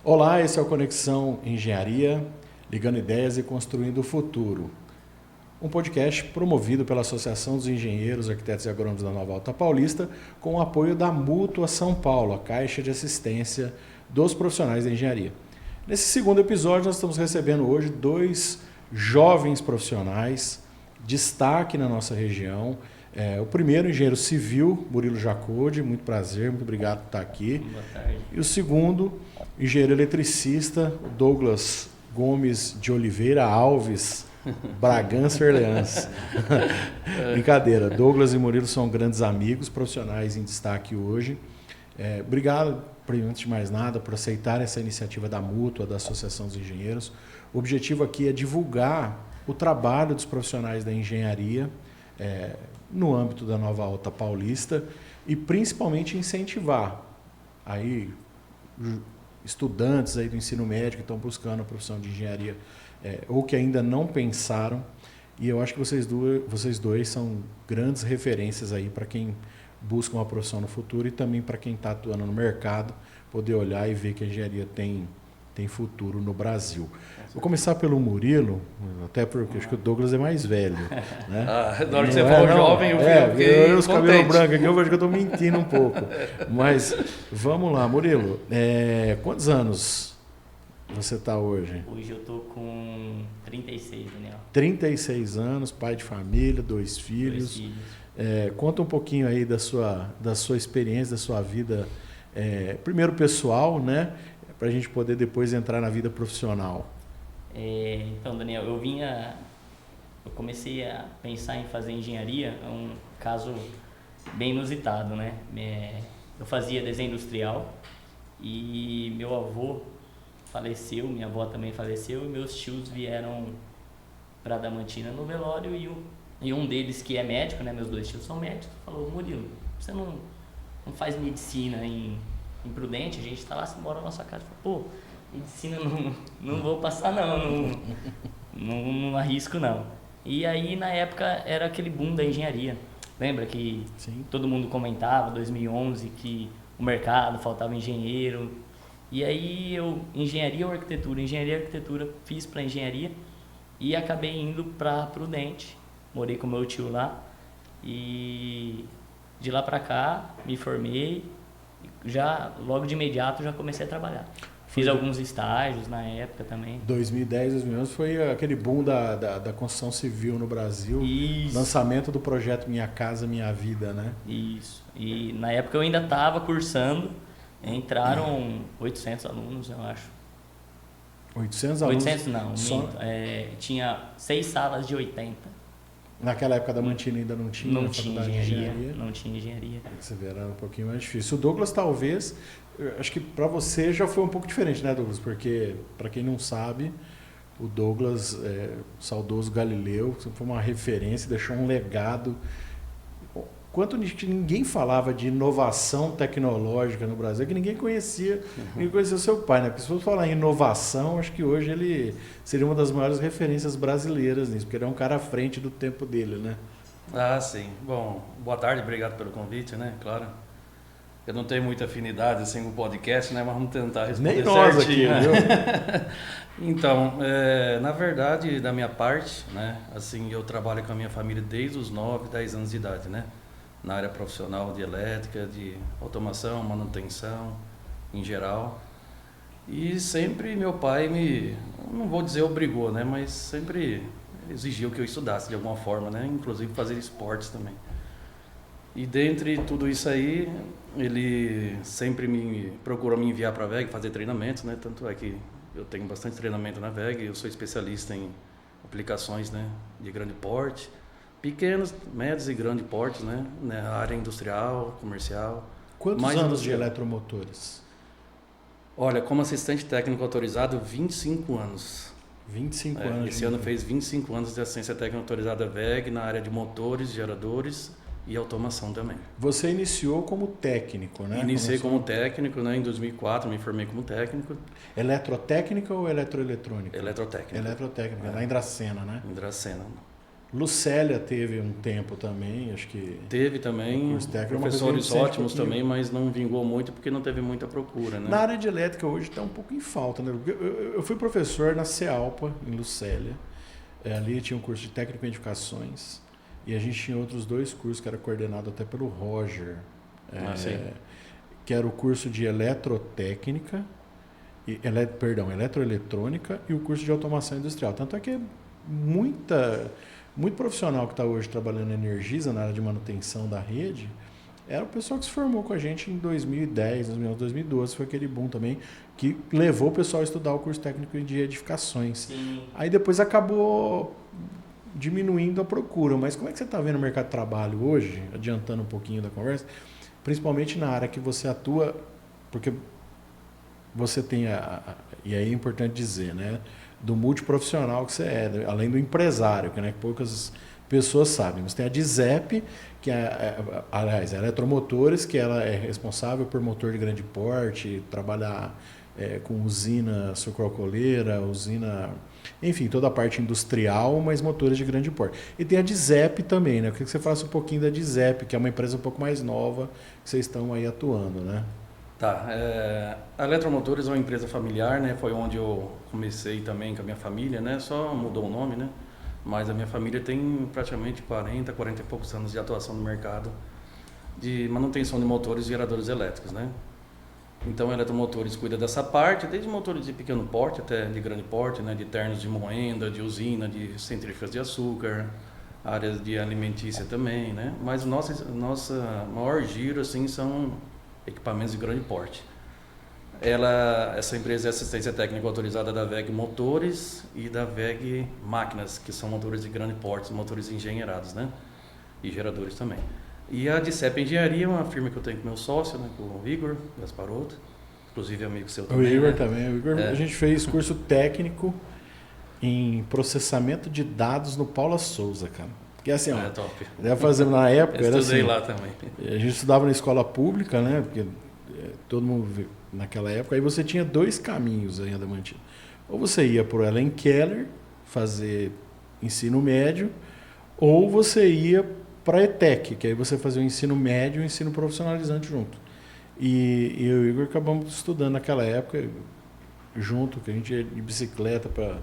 Olá, esse é o Conexão Engenharia, ligando ideias e construindo o futuro. Um podcast promovido pela Associação dos Engenheiros, Arquitetos e Agrônomos da Nova Alta Paulista, com o apoio da Mútua São Paulo, a Caixa de Assistência dos Profissionais da Engenharia. Nesse segundo episódio, nós estamos recebendo hoje dois jovens profissionais, destaque na nossa região. O primeiro, engenheiro civil, Murilo Jacode, muito prazer, muito obrigado por estar aqui. Boa tarde. E o segundo, engenheiro eletricista, Douglas Gomes de Oliveira Alves, Bragança Orleans. Brincadeira, Douglas e Murilo são grandes amigos, profissionais em destaque hoje. Obrigado, antes de mais nada, por aceitar essa iniciativa da Mútua, da Associação dos Engenheiros. O objetivo aqui é divulgar o trabalho dos profissionais da engenharia no âmbito da Nova Alta Paulista e principalmente incentivar aí estudantes aí do ensino médio que estão buscando a profissão de engenharia ou que ainda não pensaram. E eu acho que vocês dois são grandes referências aí para quem busca uma profissão no futuro e também para quem está atuando no mercado, poder olhar e ver que a engenharia tem futuro no Brasil. Vou começar pelo Murilo, até porque acho que o Douglas é mais velho. Né? Na hora que você falou jovem, eu fiquei os cabelos brancos aqui, eu vejo que eu estou mentindo um pouco. Mas vamos lá, Murilo. Quantos anos você está hoje? Hoje eu estou com 36, Daniel. 36 anos, pai de família, dois filhos. Conta um pouquinho aí da sua experiência, da sua vida, primeiro pessoal, né? Para a gente poder depois entrar na vida profissional. Então, Daniel, eu comecei a pensar em fazer engenharia, é um caso bem inusitado, né? Eu fazia desenho industrial e meu avô faleceu, minha avó também faleceu e meus tios vieram para Adamantina no velório e um deles que é médico, né? Meus dois tios são médicos, falou: Murilo, você não faz medicina em Prudente? A gente está lá, você mora na nossa casa. Pô, medicina não vou passar não arrisco não. E aí na época era aquele boom da engenharia. Lembra que Sim. Todo mundo comentava, 2011, que o mercado faltava engenheiro. E aí engenharia ou arquitetura, fiz para engenharia e acabei indo para Prudente. Morei com meu tio lá e de lá para cá me formei. Logo de imediato já comecei a trabalhar. Fiz alguns estágios na época também. 2010, 2011 foi aquele boom da construção civil no Brasil. Isso. Lançamento do projeto Minha Casa Minha Vida, né? Isso. E na época eu ainda estava cursando. Entraram 800 alunos, eu acho. 800 alunos? 800 não, minto. Tinha 6 salas de 80. Naquela época da Mantina ainda não tinha? Não tinha engenharia. Não tinha engenharia. Você vê, era um pouquinho mais difícil. O Douglas, talvez, acho que para você já foi um pouco diferente, né, Douglas? Porque, para quem não sabe, o Douglas, o saudoso Galileu, foi uma referência, deixou um legado. Quanto ninguém falava de inovação tecnológica no Brasil, que ninguém conhecia o seu pai, né? Porque se for falar em inovação, acho que hoje ele seria uma das maiores referências brasileiras nisso, porque ele é um cara à frente do tempo dele, né? Ah, sim. Bom, boa tarde, obrigado pelo convite, né? Claro. Eu não tenho muita afinidade assim com o podcast, né? Mas vamos tentar responder Nem nós certinho. aqui, viu? Então, na verdade, da minha parte, né? Assim, eu trabalho com a minha família desde os 9, 10 anos de idade, né? Na área profissional de elétrica, de automação, manutenção, em geral. E sempre meu pai não vou dizer obrigou, né? Mas sempre exigiu que eu estudasse de alguma forma, né? Inclusive fazer esportes também. E dentre tudo isso aí, ele sempre me procurou me enviar para a VEG fazer treinamentos, né? Tanto é que eu tenho bastante treinamento na VEG, eu sou especialista em aplicações, né, de grande porte, pequenos, médios e grande porte, né? Na área industrial, comercial. Quantos mais anos industrial. de eletromotores? Olha, como assistente técnico autorizado, 25 anos. 25 anos. Esse ano fez 25 anos de assistência técnica autorizada VEG na área de motores, geradores e automação também. Você iniciou como técnico, né? Iniciei como técnico, né? Em 2004 me formei como técnico. Eletrotécnica ou eletroeletrônica? Eletrotécnica. Eletrotécnica, lá em Dracena, né? Em Dracena. Lucélia teve um tempo também, acho que... Teve também, curso técnico é uma coisa que a professores gente sente ótimos um pouquinho. também, mas não vingou muito porque não teve muita procura, né? Na área de elétrica hoje está um pouco em falta, né? Eu fui professor na CEALPA, em Lucélia. Ali tinha um curso de técnico em edificações e a gente tinha outros 2 cursos que era coordenado até pelo Roger, Sim. que era o curso de eletrotécnica, eletroeletrônica e o curso de automação industrial. Tanto é que muito profissional que está hoje trabalhando na Energisa, na área de manutenção da rede, era o pessoal que se formou com a gente em 2010, 2012, foi aquele boom também, que levou o pessoal a estudar o curso técnico de edificações. Sim. Aí depois acabou diminuindo a procura. Mas como é que você está vendo o mercado de trabalho hoje, adiantando um pouquinho da conversa, principalmente na área que você atua, porque você tem, e aí é importante dizer, né, do multiprofissional que você é, além do empresário, que, né, poucas pessoas sabem. Você tem a DISEP, que aliás, a Eletromotores, que ela é responsável por motor de grande porte, trabalhar com usina sucroalcooleira, usina, enfim, toda a parte industrial, mas motores de grande porte. E tem a DISEP também, né? Eu queria que você falasse um pouquinho da DISEP, que é uma empresa um pouco mais nova, que vocês estão aí atuando, né? Tá, a Eletromotores é uma empresa familiar, né? Foi onde eu comecei também com a minha família, né? Só mudou o nome, né? Mas a minha família tem praticamente 40 e poucos anos de atuação no mercado de manutenção de motores e geradores elétricos, né? Então a Eletromotores cuida dessa parte, desde motores de pequeno porte até de grande porte, né? De ternos de moenda, de usina, de centrífugas de açúcar, áreas de alimentícia também, né? Mas nossa maior giro assim são equipamentos de grande porte. Essa empresa é assistência técnica autorizada da WEG Motores e da WEG Máquinas, que são motores de grande porte, motores engenheirados, né? E geradores também. E a DISEP Engenharia é uma firma que eu tenho com meu sócio, né? Com o Igor Gasparotto, inclusive amigo seu também. O Igor, né? também. O Igor, a gente fez curso técnico em processamento de dados no Paula Souza, cara. Que é assim, ó, top. Fazendo na época, Eu era estudei assim, lá também. a gente estudava na escola pública, né? Porque todo mundo naquela época, aí você tinha 2 caminhos ainda mantido. Ou você ia para o Helen Keller fazer ensino médio, ou você ia para a ETEC, que aí você fazia o ensino médio e o ensino profissionalizante junto. E eu e o Igor acabamos estudando naquela época junto, que a gente ia de bicicleta para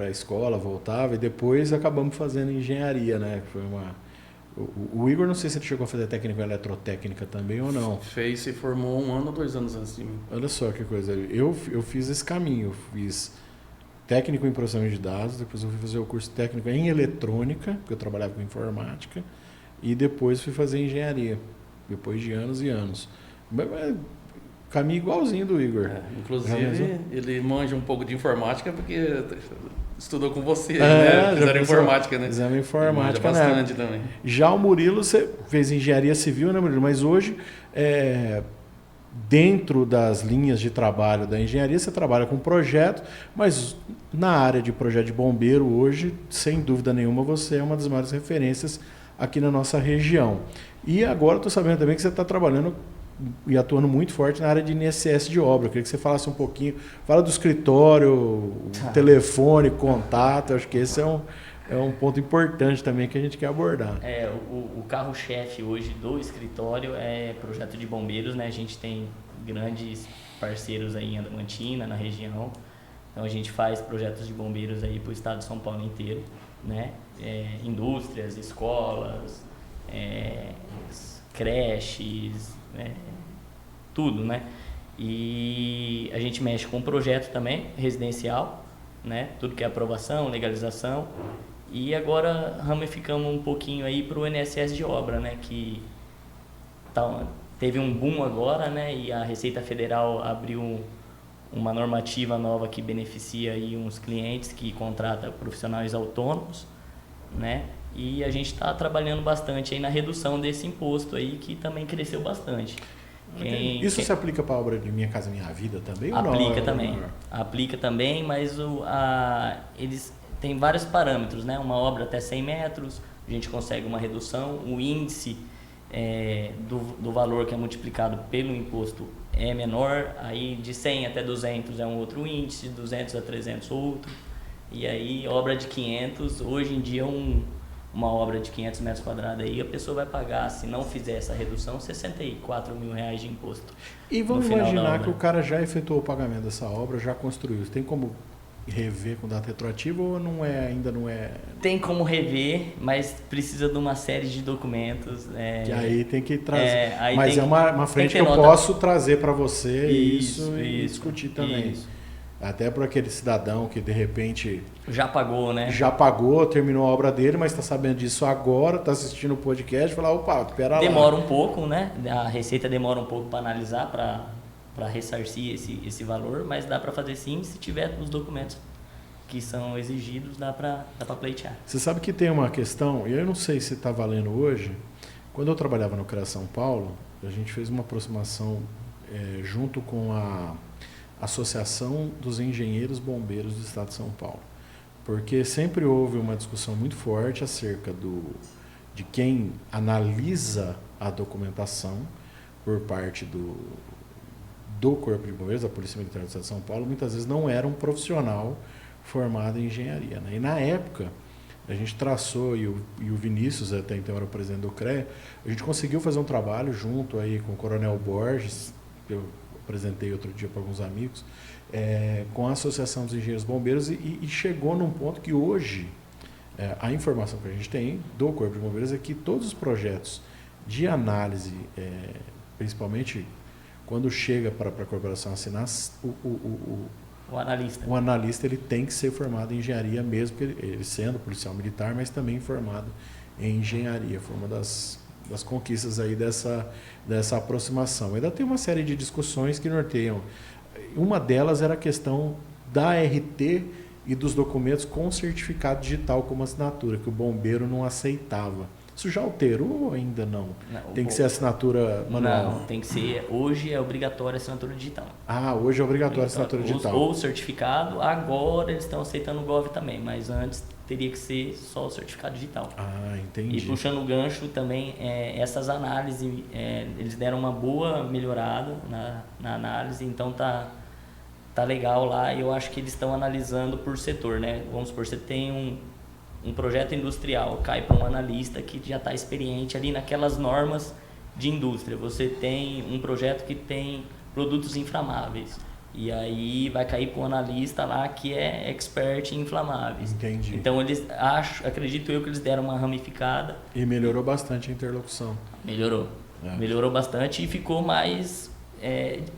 a escola, voltava, e depois acabamos fazendo engenharia, né? Foi o Igor, não sei se ele chegou a fazer técnico em eletrotécnica também ou não. Fez, se formou 1 ano ou 2 anos antes de mim. Olha só que coisa. Eu fiz esse caminho. Eu fiz técnico em processamento de dados, depois eu fui fazer o curso técnico em eletrônica, porque eu trabalhava com informática, e depois fui fazer engenharia, depois de anos e anos. Caminho igualzinho do Igor. Inclusive, ele manja um pouco de informática porque estudou com você, né? Fizeram informática, né? Fizemos informática, manja bastante também. Já o Murilo, você fez engenharia civil, né, Murilo? Mas hoje, dentro das linhas de trabalho da engenharia, você trabalha com projeto, mas na área de projeto de bombeiro hoje, sem dúvida nenhuma, você é uma das maiores referências aqui na nossa região. E agora estou sabendo também que você está trabalhando e atuando muito forte na área de INSS de obra. Eu queria que você falasse um pouquinho, fala do escritório, telefone, contato, acho que esse é um ponto importante também que a gente quer abordar. O carro-chefe hoje do escritório é projeto de bombeiros, né? A gente tem grandes parceiros aí em Adamantina, na região. Então a gente faz projetos de bombeiros aí para o estado de São Paulo inteiro, né? Indústrias, escolas, creches, tudo, né? E a gente mexe com projeto também, residencial, né? Tudo que é aprovação, legalização. E agora ramificamos um pouquinho aí para o INSS de obra, né? Que teve um boom agora, né? E a Receita Federal abriu uma normativa nova que beneficia aí uns clientes que contratam profissionais autônomos, né? E a gente está trabalhando bastante aí na redução desse imposto aí, que também cresceu bastante. Isso se aplica para a obra de Minha Casa Minha Vida também? Aplica também. Aplica também, mas eles têm vários parâmetros, né? Uma obra até 100 metros, a gente consegue uma redução. O índice do valor que é multiplicado pelo imposto é menor. Aí de 100 até 200 é um outro índice, de 200 a 300 outro. E aí, obra de 500, hoje em dia uma obra de 500 metros quadrados aí, a pessoa vai pagar, se não fizer essa redução, R$64 mil de imposto. E vamos imaginar que o cara já efetuou o pagamento dessa obra, já construiu. Tem como rever com data retroativa ou ainda não é? Tem como rever, mas precisa de uma série de documentos. Que aí tem que trazer. Mas tem uma frente que eu posso trazer para você e discutir também. Isso. Até para aquele cidadão que de repente já pagou, né? Já pagou, terminou a obra dele, mas está sabendo disso agora, está assistindo o podcast e fala, opa, espera lá. Demora um pouco, né? A Receita demora um pouco para analisar, para ressarcir esse valor, mas dá para fazer sim, se tiver os documentos que são exigidos, dá para pleitear. Você sabe que tem uma questão, e eu não sei se está valendo hoje, quando eu trabalhava no CREA São Paulo, a gente fez uma aproximação junto com a Associação dos Engenheiros Bombeiros do Estado de São Paulo, porque sempre houve uma discussão muito forte acerca de quem analisa a documentação por parte do Corpo de Bombeiros, da Polícia Militar do Estado de São Paulo, muitas vezes não era um profissional formado em engenharia, né? E na época, a gente traçou, e o Vinícius, até então era o presidente do CREA, a gente conseguiu fazer um trabalho junto aí com o Coronel Borges, que eu apresentei outro dia para alguns amigos, com a Associação dos Engenheiros Bombeiros e chegou num ponto que hoje, a informação que a gente tem do Corpo de Bombeiros é que todos os projetos de análise, principalmente quando chega para a corporação assinar, o analista ele tem que ser formado em engenharia mesmo, ele sendo policial militar, mas também formado em engenharia. Foi uma das conquistas aí dessa aproximação. Ainda tem uma série de discussões que norteiam. Uma delas era a questão da RT e dos documentos com certificado digital como assinatura, que o bombeiro não aceitava. Isso já alterou ou ainda não? Tem que ser assinatura manual? Não, tem que ser. Hoje é obrigatória a assinatura digital. Hoje é obrigatória a assinatura digital. Ou certificado, agora eles estão aceitando o GOV também, mas antes teria que ser só o certificado digital. Entendi. E puxando o gancho também, essas análises, eles deram uma boa melhorada na análise, então tá legal lá, e eu acho que eles estão analisando por setor, né? Vamos supor, você tem um projeto industrial, cai para um analista que já está experiente ali naquelas normas de indústria. Você tem um projeto que tem produtos inflamáveis, e aí vai cair para um analista lá que é expert em inflamáveis. Entendi. Então acredito eu que eles deram uma ramificada. E melhorou bastante a interlocução. Melhorou bastante e ficou mais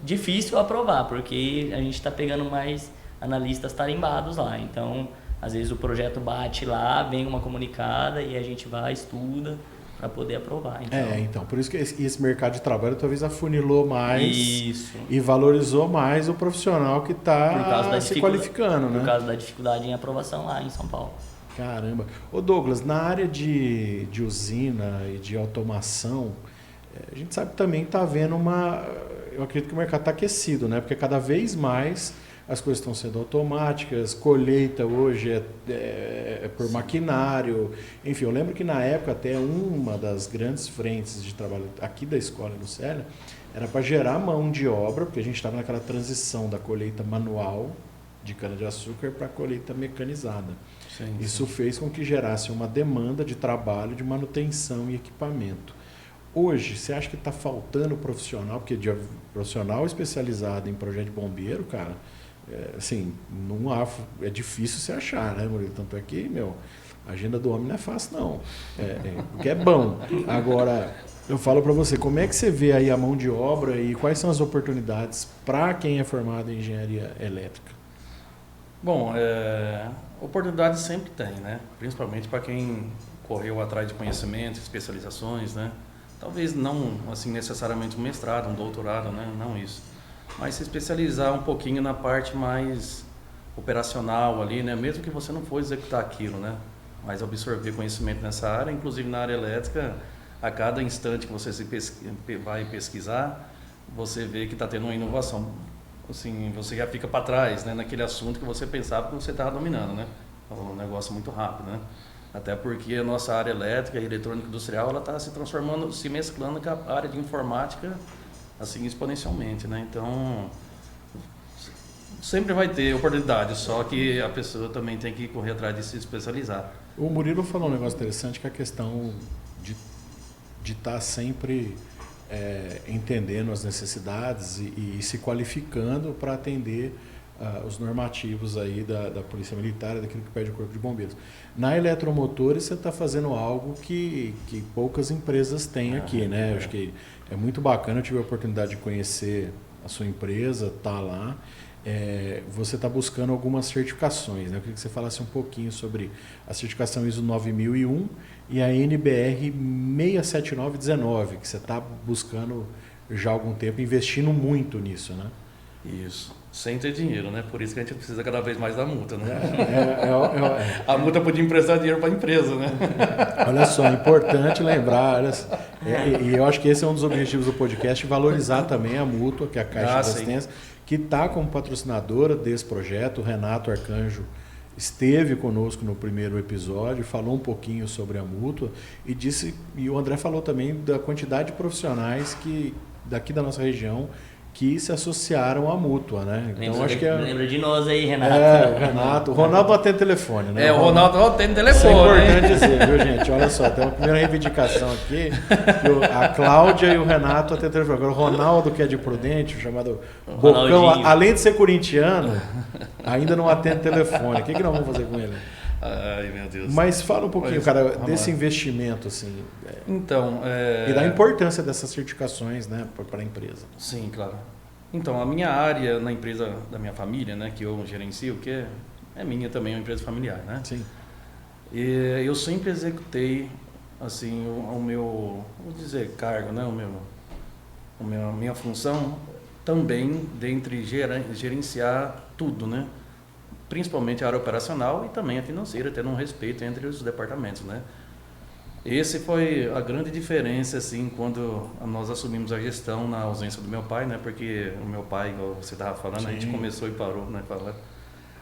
difícil aprovar, porque a gente está pegando mais analistas tarimbados lá. Então, às vezes o projeto bate lá, vem uma comunicada e a gente vai, estuda para poder aprovar. Então, por isso que esse mercado de trabalho talvez afunilou mais e valorizou mais o profissional que está se qualificando, né? Por causa da dificuldade em aprovação lá em São Paulo. Caramba. Ô Douglas, na área de usina e de automação, a gente sabe que também está havendo eu acredito que o mercado está aquecido, né? Porque cada vez mais as coisas estão sendo automáticas, colheita hoje é por maquinário. Enfim, eu lembro que na época até uma das grandes frentes de trabalho aqui da escola do Célia era para gerar mão de obra, porque a gente estava naquela transição da colheita manual de cana-de-açúcar para a colheita mecanizada. Isso fez com que gerasse uma demanda de trabalho, de manutenção e equipamento. Hoje, você acha que está faltando profissional? Porque de profissional especializado em projeto de bombeiro, cara, não há, é difícil você achar, né, Murilo? Tanto é que, a agenda do homem não é fácil, não. Porque é bom. Agora, eu falo para você, como é que você vê aí a mão de obra e quais são as oportunidades para quem é formado em engenharia elétrica? Bom, oportunidade sempre tem, né? Principalmente para quem correu atrás de conhecimento, especializações, né? Talvez não assim necessariamente um mestrado, um doutorado, né? Não isso. Mas se especializar um pouquinho na parte mais operacional ali, né? Mesmo que você não for executar aquilo, né? Mas absorver conhecimento nessa área, inclusive na área elétrica, a cada instante que você vai pesquisar, você vê que está tendo uma inovação. Assim, você já fica para trás, né? Naquele assunto que você pensava que você estava dominando, né? Um negócio muito rápido, né? Até porque a nossa área elétrica e eletrônica industrial, ela está se transformando, se mesclando com a área de informática, assim, exponencialmente, né? Então, sempre vai ter oportunidade, só que a pessoa também tem que correr atrás de se especializar. O Murilo falou um negócio interessante, que é a questão de estar sempre entendendo as necessidades e se qualificando para atender os normativos aí da Polícia Militar, daquilo que pede o Corpo de Bombeiros. Na eletromotores você está fazendo algo que poucas empresas têm aqui, né? Eu acho que é muito bacana, eu tive a oportunidade de conhecer a sua empresa, tá lá. Você está buscando algumas certificações, né? Eu queria que você falasse um pouquinho sobre a certificação ISO 9001 e a NBR 67919, que você está buscando já há algum tempo, investindo muito nisso, né? Isso. Sem ter dinheiro, né? Por isso que a gente precisa cada vez mais da multa, né? É. A multa podia emprestar dinheiro para a empresa, né? Olha só, é importante lembrar, e eu acho que esse é um dos objetivos do podcast, valorizar também a Mútua, que é a Caixa de Assistência, que está como patrocinadora desse projeto. O Renato Arcanjo esteve conosco no primeiro episódio, falou um pouquinho sobre a Mútua e o André falou também da quantidade de profissionais daqui da nossa região que se associaram à Mútua, né? Então, lembra de nós aí, Renato. O Renato. O Ronaldo atende telefone, né? O Ronaldo atende telefone. Isso é importante dizer, viu, gente? Olha só, tem uma primeira reivindicação aqui, que a Cláudia e o Renato atendem telefone. Agora, o Ronaldo, que é de Prudente, o chamado Bocão, além de ser corintiano, ainda não atende telefone. O que nós vamos fazer com ele? Ai, meu Deus. Mas fala um pouquinho, cara, desse investimento, assim. Então, e da importância dessas certificações, né, para a empresa. Sim, claro. Então, a minha área na empresa da minha família, né, que eu gerencio, que é minha também, é uma empresa familiar, né? Sim. E eu sempre executei, assim, o meu, vou dizer, cargo, né, minha função também dentre gerenciar tudo, né? Principalmente a área operacional e também a financeira, tendo um respeito entre os departamentos, né? Esse foi a grande diferença, assim, quando nós assumimos a gestão na ausência do meu pai, né? Porque o meu pai, igual você estava falando, a gente começou e parou, né?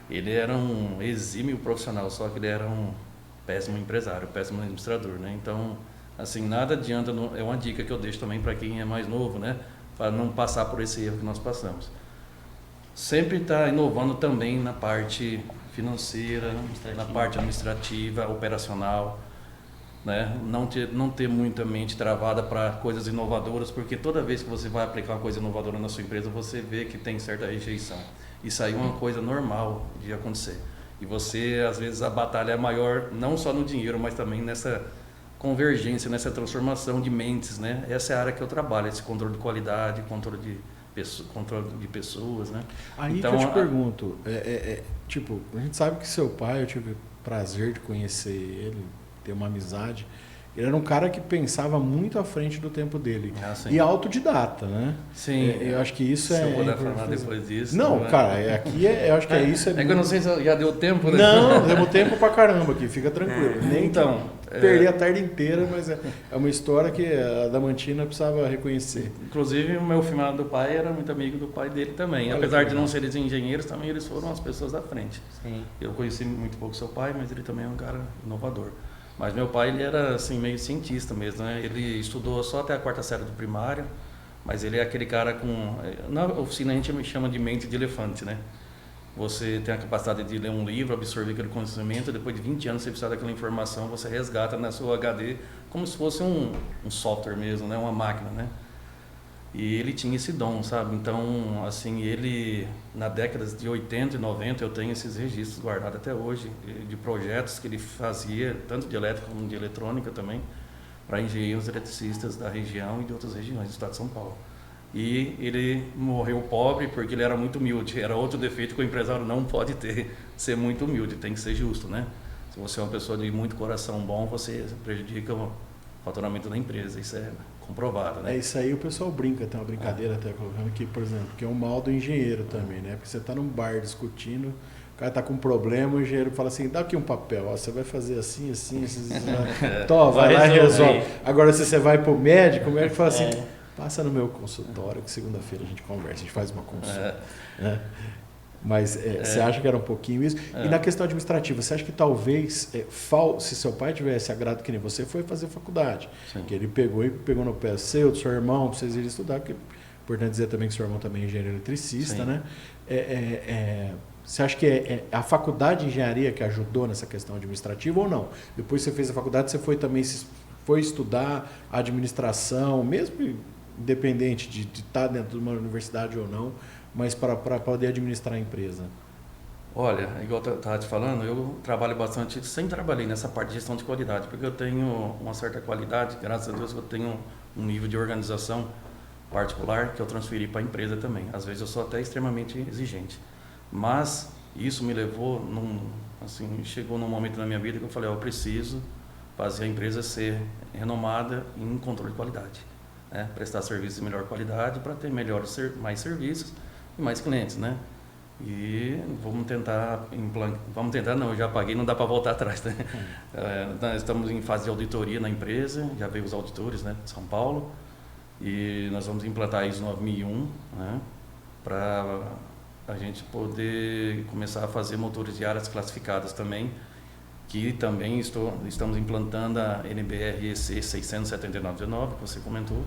Ele era um exímio profissional, só que ele era um péssimo empresário, péssimo administrador, né? Então, assim, nada adianta, é uma dica que eu deixo também para quem é mais novo, né? Para não passar por esse erro que nós passamos. Sempre está inovando também na parte financeira, na parte administrativa, operacional, né? Não ter muita mente travada para coisas inovadoras, porque toda vez que você vai aplicar uma coisa inovadora na sua empresa, você vê que tem certa rejeição. Isso aí é uma coisa normal de acontecer. E você, às vezes, a batalha é maior, não só no dinheiro, mas também nessa convergência, nessa transformação de mentes, né? Essa é a área que eu trabalho, esse controle de qualidade, controle de pessoas, né? Aí então, que eu te pergunto, tipo, a gente sabe que seu pai, eu tive o prazer de conhecer ele, ter uma amizade, ele era um cara que pensava muito à frente do tempo dele. E autodidata, né? Sim. Eu acho que isso Se eu puder falar depois disso. Não, cara, eu acho que isso é que eu não sei se já deu tempo, né? Não, deu tempo pra caramba aqui, fica tranquilo. Nem então, perder a tarde inteira, mas é uma história que a Damantina precisava reconhecer. Inclusive, o meu finado pai era muito amigo do pai dele também. Apesar de não serem engenheiros, também eles foram as pessoas da frente. Sim. Eu conheci muito pouco seu pai, mas ele também é um cara inovador. Mas meu pai, ele era assim, meio cientista mesmo, né? Ele estudou só até a 4ª série do primário, mas ele é aquele cara com... Na oficina a gente chama de mente de elefante, né? Você tem a capacidade de ler um livro, absorver aquele conhecimento, depois de 20 anos você precisa daquela informação, você resgata na sua HD como se fosse um software mesmo, né? Uma máquina, né? E ele tinha esse dom, sabe? Então, assim, ele, na década de 80 e 90, eu tenho esses registros guardados até hoje, de projetos que ele fazia, tanto de elétrica como de eletrônica também, para engenheiros eletricistas da região e de outras regiões do estado de São Paulo. E ele morreu pobre porque ele era muito humilde. Era outro defeito que o empresário não pode ter, ser muito humilde, tem que ser justo, né? Se você é uma pessoa de muito coração bom, você prejudica o faturamento da empresa, isso é comprovado, né? Isso aí o pessoal brinca, tem uma brincadeira até colocando aqui, por exemplo, que é o mal do engenheiro também, né? Porque você está num bar discutindo, o cara está com um problema, o engenheiro fala assim, dá aqui um papel, ó, você vai fazer assim, assim, assim, Tó, vai lá e resolve. Agora, se você vai para o médico fala assim, passa no meu consultório, que segunda-feira a gente conversa, a gente faz uma consulta. Né? Mas você acha que era um pouquinho isso? E na questão administrativa, você acha que talvez, se seu pai tivesse agrado que nem você, foi fazer faculdade, que ele pegou no pé seu, do seu irmão, pra vocês irem estudar, porque Importante dizer também que seu irmão também é engenheiro eletricista, Sim. né? Você acha que é a faculdade de engenharia que ajudou nessa questão administrativa ou não? Depois que você fez a faculdade, você foi também foi estudar administração, mesmo independente de estar dentro de uma universidade ou não, mas para poder administrar a empresa? Olha, igual eu estava te falando, eu trabalho bastante, sempre trabalhei nessa parte de gestão de qualidade, porque eu tenho uma certa qualidade, graças a Deus eu tenho um nível de organização particular que eu transferi para a empresa também. Às vezes eu sou até extremamente exigente, mas isso me levou, chegou num momento na minha vida que eu falei, eu preciso fazer a empresa ser renomada em controle de qualidade, né? Prestar serviços de melhor qualidade para ter mais serviços e mais clientes, né? E vamos tentar não, eu já paguei, não dá para voltar atrás, né? Nós estamos em fase de auditoria na empresa, já veio os auditores, né, de São Paulo, e nós vamos implantar a ISO 9001, né, para a gente poder começar a fazer motores de áreas classificadas também, que também estamos implantando a NBR-EC 67919, que você comentou.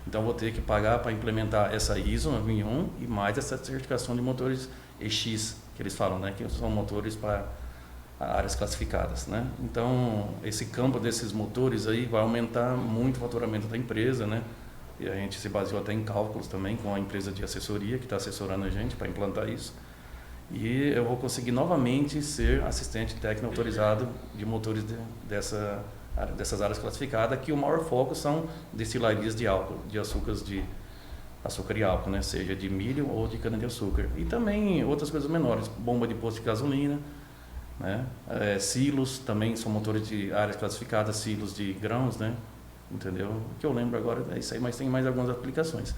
Então vou ter que pagar para implementar essa ISO 9001 e mais essa certificação de motores EX, que eles falam, né, que são motores para áreas classificadas, né? Então esse campo desses motores aí vai aumentar muito o faturamento da empresa, né? E a gente se baseou até em cálculos também com a empresa de assessoria que está assessorando a gente para implantar isso. E eu vou conseguir novamente ser assistente técnico autorizado de motores dessas áreas classificadas, que o maior foco são destilarias de álcool, de açúcar e álcool, né? Seja de milho ou de cana-de-açúcar. E também outras coisas menores, bomba de posto de gasolina, né? Silos também são motores de áreas classificadas, silos de grãos, né? Entendeu? O que eu lembro agora é isso aí, mas tem mais algumas aplicações.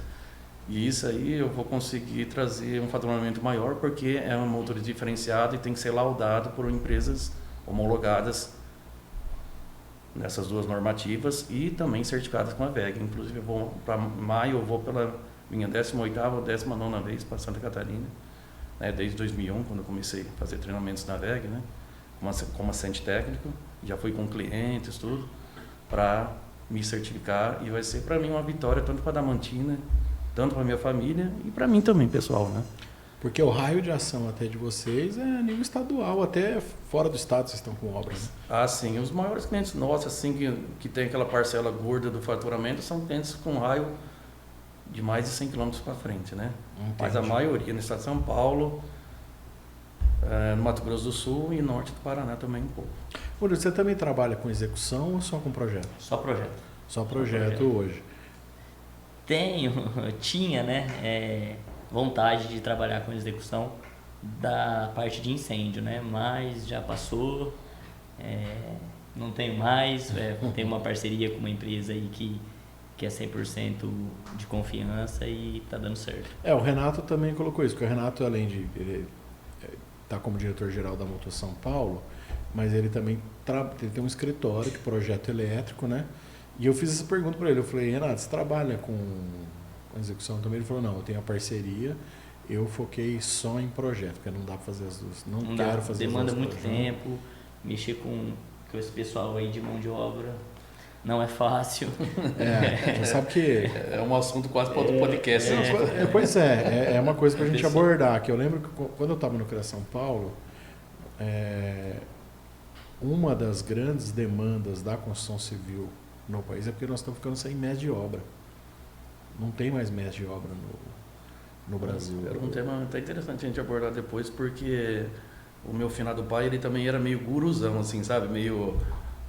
E isso aí eu vou conseguir trazer um faturamento maior, porque é um motor diferenciado e tem que ser laudado por empresas homologadas nessas duas normativas e também certificadas com a WEG. Inclusive, para maio, eu vou pela minha 18ª ou 19ª vez para Santa Catarina, né, desde 2001, quando eu comecei a fazer treinamentos na WEG, né, como assistente técnico. Já fui com clientes, tudo, para me certificar, e vai ser para mim uma vitória, tanto para a Damantina, tanto para minha família e para mim também, pessoal, né? Porque o raio de ação até de vocês é a nível estadual, até fora do estado vocês estão com obras. Ah, sim. Os maiores clientes nossos, assim, que tem aquela parcela gorda do faturamento, são clientes com raio de mais de 100 km para frente, né? Entendi. Mas a maioria no estado de São Paulo, no Mato Grosso do Sul e norte do Paraná também um pouco. Murilo, você também trabalha com execução ou só com projeto? Só projeto. Só projeto hoje. Tinha, né, vontade de trabalhar com execução da parte de incêndio, né, mas já passou, não tenho mais, tenho uma parceria com uma empresa aí que é 100% de confiança e está dando certo. O Renato também colocou isso, porque o Renato, além de ele tá como diretor-geral da Motor São Paulo, mas ele também ele tem um escritório de projeto elétrico, né? E eu fiz essa pergunta para ele, eu falei, Renato, você trabalha com execução também? Ele falou, não, eu tenho a parceria, eu foquei só em projeto, porque não dá para fazer as duas, não quero fazer as duas. Demanda muito tempo, mexer com esse pessoal aí de mão de obra não é fácil. Você sabe que... É um assunto quase para outro podcast. Pois é uma coisa para a gente abordar, que eu lembro que quando eu estava no CREA São Paulo, uma das grandes demandas da construção civil no país é porque nós estamos ficando sem mestre de obra. Não tem mais mestre de obra no Brasil. Era um tema até interessante a gente abordar depois, porque o meu finado pai, ele também era meio guruzão, assim, sabe? Meio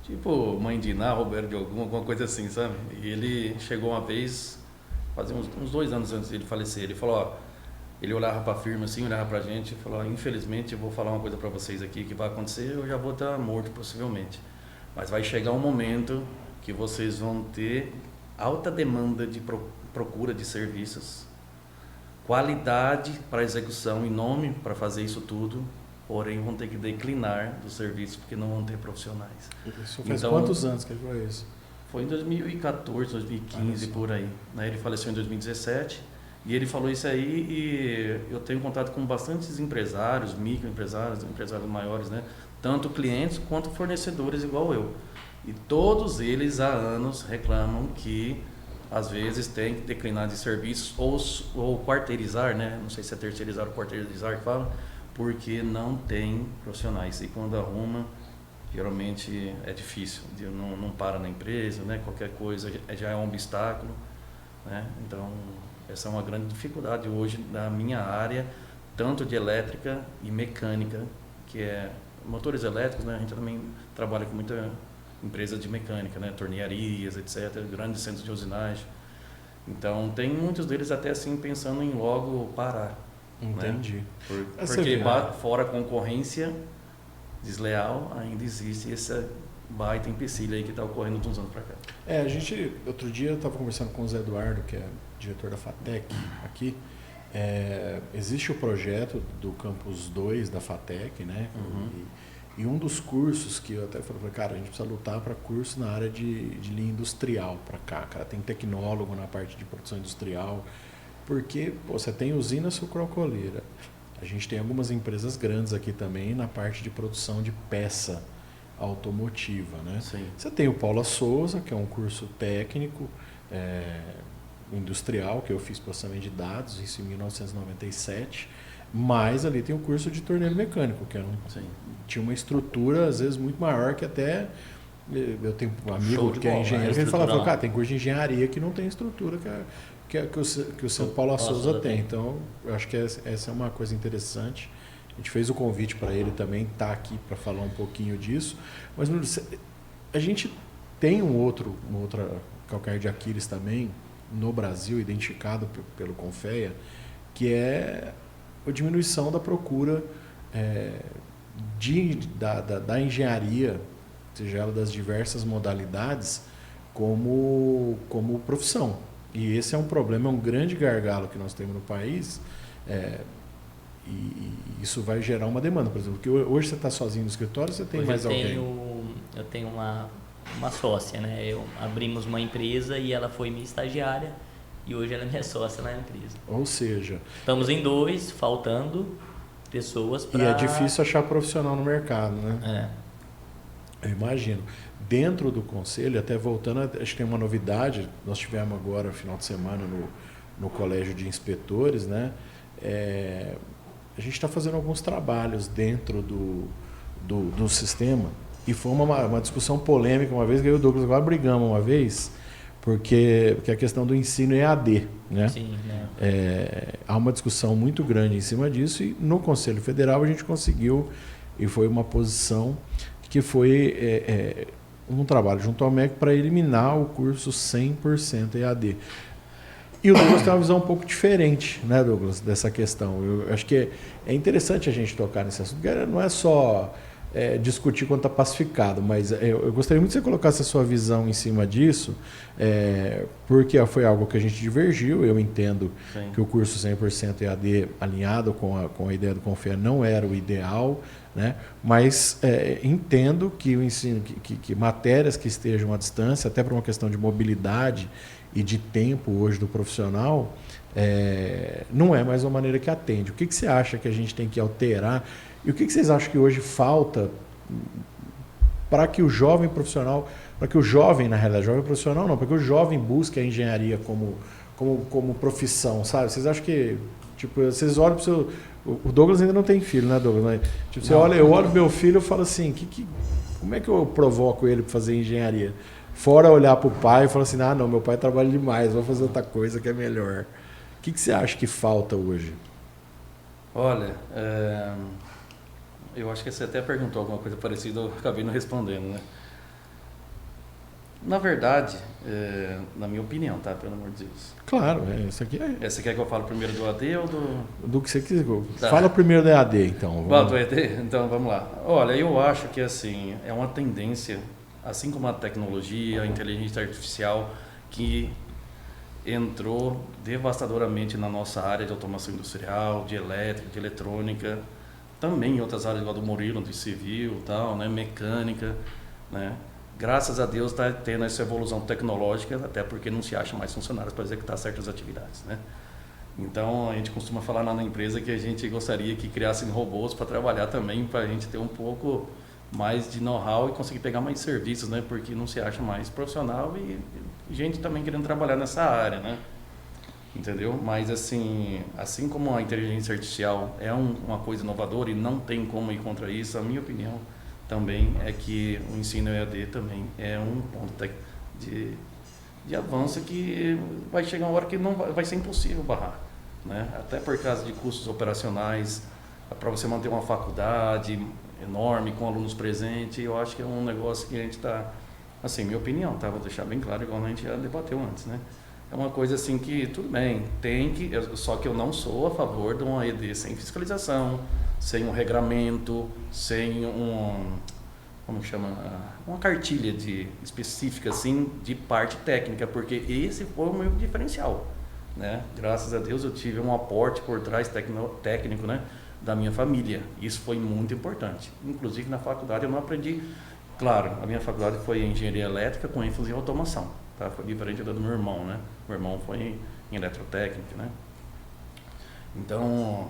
tipo mãe de Iná, Roberto de alguma coisa assim, sabe? E ele chegou uma vez, fazia uns 2 anos antes de ele falecer, ele falou, ó, ele olhava para a firma assim, olhava para a gente e falou, infelizmente eu vou falar uma coisa para vocês aqui que vai acontecer, eu já vou estar morto possivelmente, mas vai chegar um momento que vocês vão ter alta demanda de procura de serviços, qualidade para execução e nome para fazer isso tudo, porém vão ter que declinar do serviço porque não vão ter profissionais. Isso faz quantos anos que ele falou isso? Foi em 2014, 2015, por aí, né? Ele faleceu em 2017 e ele falou isso aí, e eu tenho contato com bastantes empresários, microempresários, empresários maiores, né? Tanto clientes quanto fornecedores igual eu. E todos eles há anos reclamam que às vezes tem que declinar de serviços ou quarteirizar, né? Não sei se é terceirizar ou quarteirizar que fala, porque não tem profissionais. E quando arruma, geralmente é difícil, não para na empresa, né? Qualquer coisa já é um obstáculo, né? Então, essa é uma grande dificuldade hoje da minha área, tanto de elétrica e mecânica, que é motores elétricos, né? A gente também trabalha com muita empresa de mecânica, né? Tornearias, etc., grandes centros de usinagem. Então, tem muitos deles até assim pensando em logo parar. Entendi. Né? Você Porque vê, fora a concorrência desleal, ainda existe essa baita empecilho aí que está ocorrendo de uns anos para cá. Outro dia eu estava conversando com o Zé Eduardo, que é diretor da FATEC aqui. Existe o projeto do Campus 2 da FATEC, né? E um dos cursos que eu até falei, cara, a gente precisa lutar para curso na área de linha industrial para cá, cara. Tem tecnólogo na parte de produção industrial, porque você tem usina sucroalcooleira. A gente tem algumas empresas grandes aqui também na parte de produção de peça automotiva, né? Sim. Você tem o Paula Souza, que é um curso técnico industrial, que eu fiz processamento de dados, isso em 1997, mas ali tem o curso de torneiro mecânico, que tinha uma estrutura, às vezes, muito maior que até... Eu tenho um amigo que é engenheiro, que ele fala, cara, tem curso de engenharia que não tem estrutura que o São Paulo Souza tem. Então, eu acho que essa é uma coisa interessante. A gente fez o convite para ele também estar aqui para falar um pouquinho disso. Mas a gente tem uma outra calcanhar de Aquiles também no Brasil, identificado pelo Confea, que é a diminuição da procura da engenharia, seja ela das diversas modalidades, como profissão. E esse é um problema, é um grande gargalo que nós temos no país, e isso vai gerar uma demanda. Por exemplo, que hoje você está sozinho no escritório, você tem mais alguém? Eu tenho uma sócia, né? Abrimos uma empresa e ela foi minha estagiária e hoje ela é minha sócia na empresa. Ou seja... Estamos em 2, faltando pessoas para... E é difícil achar profissional no mercado, né? Eu imagino. Dentro do conselho, até voltando, acho que tem uma novidade, nós tivemos agora, no final de semana, no Colégio de Inspetores, né? A gente está fazendo alguns trabalhos dentro do sistema, e foi uma discussão polêmica uma vez, que eu e o Douglas agora brigamos uma vez, porque a questão do ensino EAD, né? Sim, né? Há uma discussão muito grande em cima disso, e no Conselho Federal a gente conseguiu, e foi uma posição que foi um trabalho junto ao MEC para eliminar o curso 100% EAD. E o Douglas tem uma visão um pouco diferente, né, Douglas, dessa questão. Eu acho que é interessante a gente tocar nesse assunto, porque não é só discutir quando está pacificado, mas eu gostaria muito que você colocasse a sua visão em cima disso, porque foi algo que a gente divergiu. Eu entendo Sim. que o curso 100% EAD alinhado com a ideia do Confea não era o ideal, né? Mas entendo que o ensino, que matérias que estejam à distância, até por uma questão de mobilidade e de tempo hoje do profissional, não é mais uma maneira que atende. O que você acha que a gente tem que alterar? E o que vocês acham que hoje falta para que o jovem profissional, para que o jovem, na realidade, jovem profissional não, para que o jovem busque a engenharia como profissão, sabe? Vocês acham que, tipo, vocês olham para o seu... O Douglas ainda não tem filho, né, Douglas? Mas, tipo, eu olho pro meu filho e falo assim, como é que eu provoco ele para fazer engenharia? Fora olhar para o pai e falar assim, não, meu pai trabalha demais, vou fazer outra coisa que é melhor. O que você acha que falta hoje? Olha, eu acho que você até perguntou alguma coisa parecida, eu acabei não respondendo, né? Na verdade, na minha opinião, tá? Pelo amor de Deus. Claro, isso aqui é... Você quer que eu fale primeiro do AD ou do... Do que você quiser. Tá. Fala primeiro da EAD, então. Do EAD? Então, vamos lá. Olha, eu acho que, assim, é uma tendência, assim como a tecnologia, a inteligência artificial, que entrou devastadoramente na nossa área de automação industrial, de elétrica, de eletrônica, também em outras áreas, igual do Murilo, de civil, tal, né, mecânica, né? Graças a Deus está tendo essa evolução tecnológica, até porque não se acha mais funcionários para executar certas atividades, né? Então, a gente costuma falar lá na empresa que a gente gostaria que criassem robôs para trabalhar também, para a gente ter um pouco mais de know-how e conseguir pegar mais serviços, né? Porque não se acha mais profissional e gente também querendo trabalhar nessa área, né? Entendeu? Mas assim como a inteligência artificial é uma coisa inovadora e não tem como ir contra isso, a minha opinião também é que o ensino EAD também é um ponto de avanço que vai chegar uma hora que não vai ser impossível barrar, né? Até por causa de custos operacionais, para você manter uma faculdade enorme com alunos presentes, eu acho que é um negócio que a gente está, assim, minha opinião, tá? Vou deixar bem claro, igual a gente já debateu antes, né? É uma coisa assim que, tudo bem, só que eu não sou a favor de um EAD sem fiscalização, sem um regramento, sem como chama? Uma cartilha específica assim, de parte técnica, porque esse foi o meu diferencial, né? Graças a Deus eu tive um aporte por trás técnico, né, da minha família. Isso foi muito importante. Inclusive na faculdade eu não aprendi, claro, a minha faculdade foi em engenharia elétrica com ênfase em automação. Tá? Foi diferente da do meu irmão, né? Meu irmão foi em eletrotécnica, né? Então,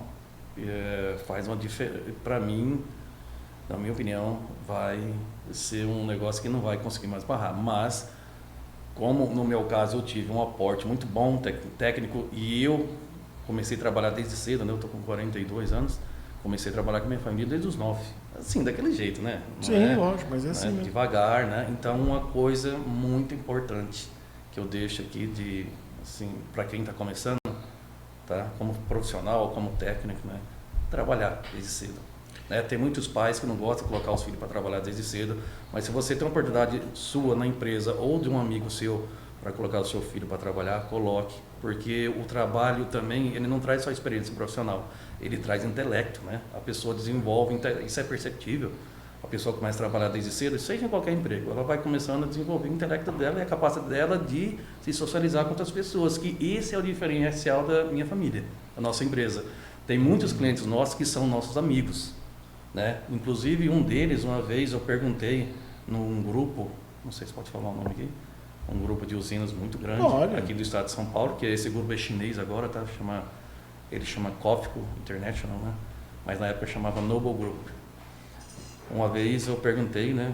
faz uma diferença. Para mim, na minha opinião, vai ser um negócio que não vai conseguir mais barrar. Mas, como no meu caso eu tive um aporte muito bom técnico e eu comecei a trabalhar desde cedo, né? Eu estou com 42 anos, comecei a trabalhar com minha família desde os 9. Assim, daquele jeito, né? Não Sim, lógico, mas é assim mesmo. Devagar, né? Então, uma coisa muito importante que eu deixo aqui assim, para quem está começando, tá? Como profissional, como técnico, né? Trabalhar desde cedo. Né? Tem muitos pais que não gostam de colocar os filhos para trabalhar desde cedo, mas se você tem uma oportunidade sua na empresa ou de um amigo seu para colocar o seu filho para trabalhar, coloque, porque o trabalho também, ele não traz só experiência profissional, ele traz intelecto, né? A pessoa desenvolve, isso é perceptível, a pessoa começa a trabalhar desde cedo, seja em qualquer emprego, ela vai começando a desenvolver o intelecto dela e a capacidade dela de se socializar com outras pessoas, que esse é o diferencial da minha família, da nossa empresa. Tem muitos clientes nossos que são nossos amigos, né? Inclusive um deles, uma vez eu perguntei num grupo, não sei se pode falar o nome aqui, um grupo de usinas muito grande, aqui do estado de São Paulo, que esse grupo é chinês agora, tá? Ele chama COFCO International, né? Mas na época chamava Noble Group. Uma vez eu perguntei, né,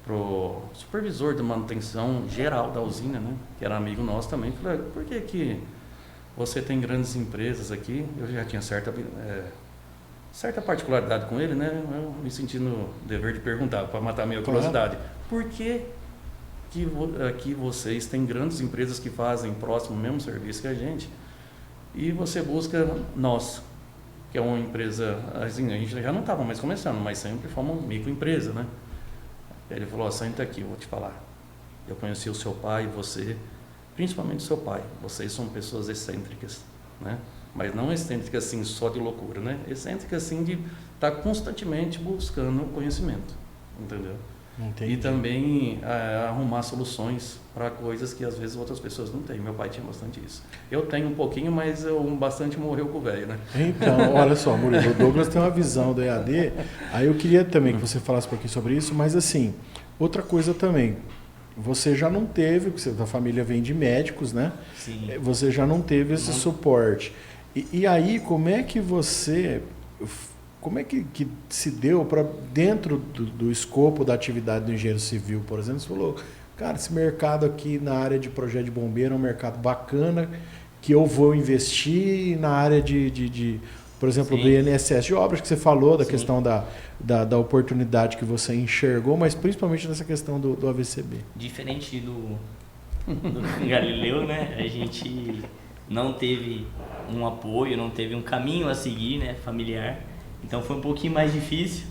pro supervisor de manutenção geral da usina, né, que era amigo nosso também, falei, por que você tem grandes empresas aqui? Eu já tinha certa particularidade com ele, né? Eu me senti no dever de perguntar, para matar a minha curiosidade. Por que aqui vocês têm grandes empresas que fazem próximo o mesmo serviço que a gente e você busca nós, que é uma empresa, assim, a gente já não estava mais começando, mas sempre fomos uma microempresa, né? Ele falou, senta aqui, eu vou te falar. Eu conheci o seu pai e você, principalmente o seu pai. Vocês são pessoas excêntricas, né? Mas não excêntricas assim só de loucura, né? Excêntricas assim de estar constantemente buscando conhecimento, entendeu? Entendi. E também arrumar soluções para coisas que às vezes outras pessoas não têm. Meu pai tinha bastante isso. Eu tenho um pouquinho, mas bastante morreu com o velho, né? Então, olha só, Murilo, o Douglas tem uma visão do EAD. Aí eu queria também que você falasse um pouquinho sobre isso, mas assim, outra coisa também. Você já não teve, porque a família vem de médicos, né? Sim. Você já não teve esse suporte. E aí, como é que se deu para dentro do escopo da atividade do engenheiro civil, por exemplo, você falou, cara, esse mercado aqui na área de projeto de bombeiro é um mercado bacana, que eu vou investir na área por exemplo, do INSS de obras, que você falou, da questão da oportunidade que você enxergou, mas principalmente nessa questão do AVCB. Diferente do Galileu, né? A gente não teve um apoio, não teve um caminho a seguir, né, familiar. Então foi um pouquinho mais difícil,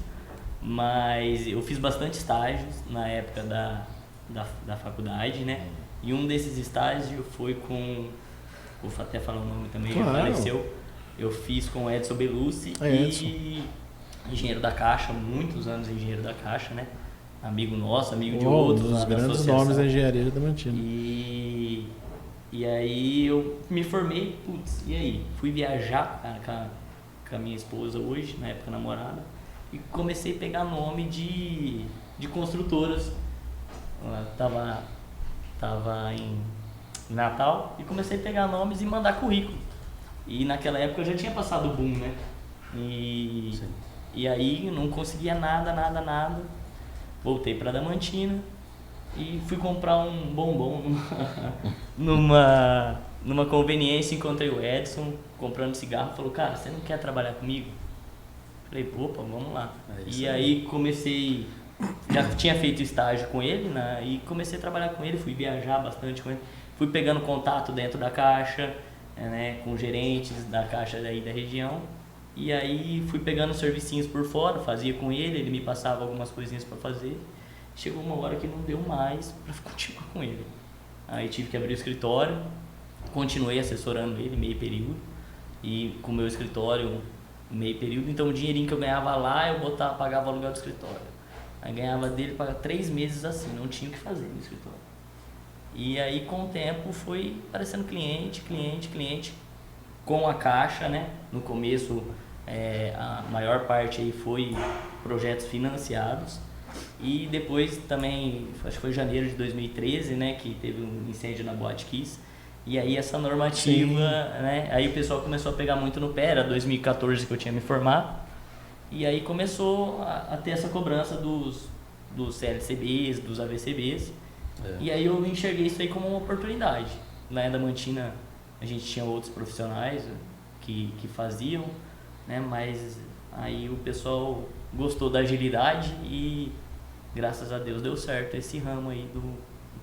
mas eu fiz bastante estágios na época da faculdade, né? E um desses estágios foi com, vou até falar o nome também, claro. Ele faleceu. Eu fiz com o Edson Belucci e engenheiro da Caixa, muitos anos engenheiro da Caixa, né? Amigo nosso, amigo de outros. Um dos grandes nomes da engenharia da Mantina. E aí eu me formei, e aí? Fui viajar, cara, com a minha esposa hoje, na época namorada, e comecei a pegar nome de construtoras. Eu tava em Natal e comecei a pegar nomes e mandar currículo. E naquela época eu já tinha passado o boom, né? E E aí não conseguia nada. Voltei para Adamantina e fui comprar um bombom numa conveniência. Encontrei o Edson comprando cigarro. Falou, cara, você não quer trabalhar comigo? Falei, opa, vamos lá. E aí comecei, já tinha feito estágio com ele, né? E comecei a trabalhar com ele, fui viajar bastante com ele. Fui pegando contato dentro da Caixa, né, com gerentes da Caixa daí da região. E aí fui pegando servicinhos por fora, fazia com ele me passava algumas coisinhas para fazer. Chegou uma hora que não deu mais para continuar com ele. Aí tive que abrir o escritório, continuei assessorando ele meio período. E com o meu escritório meio período, então o dinheirinho que eu ganhava lá, eu pagava o aluguel do escritório. Aí ganhava dele para 3 meses assim, não tinha o que fazer no escritório. E aí com o tempo foi aparecendo cliente, com a Caixa, né? No começo a maior parte aí foi projetos financiados. E depois também, acho que foi janeiro de 2013, né? Que teve um incêndio na Boate Kiss. E aí essa normativa, né? Aí o pessoal começou a pegar muito no pé, era 2014 que eu tinha me formado. E aí começou a ter essa cobrança dos CLCBs, dos AVCBs. E aí eu enxerguei isso aí como uma oportunidade. Na Adamantina a gente tinha outros profissionais que faziam, né? Mas aí o pessoal gostou da agilidade e graças a Deus deu certo esse ramo aí do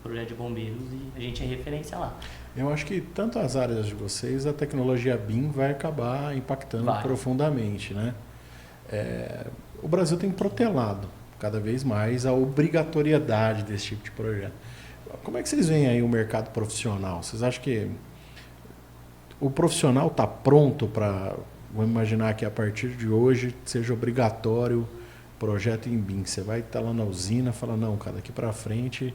projeto de bombeiros e a gente é referência lá. Eu acho que tanto as áreas de vocês, a tecnologia BIM vai acabar impactando profundamente, né? O Brasil tem protelado cada vez mais a obrigatoriedade desse tipo de projeto. Como é que vocês veem aí o mercado profissional? Vocês acham que o profissional está pronto para, vamos imaginar que a partir de hoje seja obrigatório projeto em BIM? Você vai estar lá na usina e fala, não, cara, daqui para frente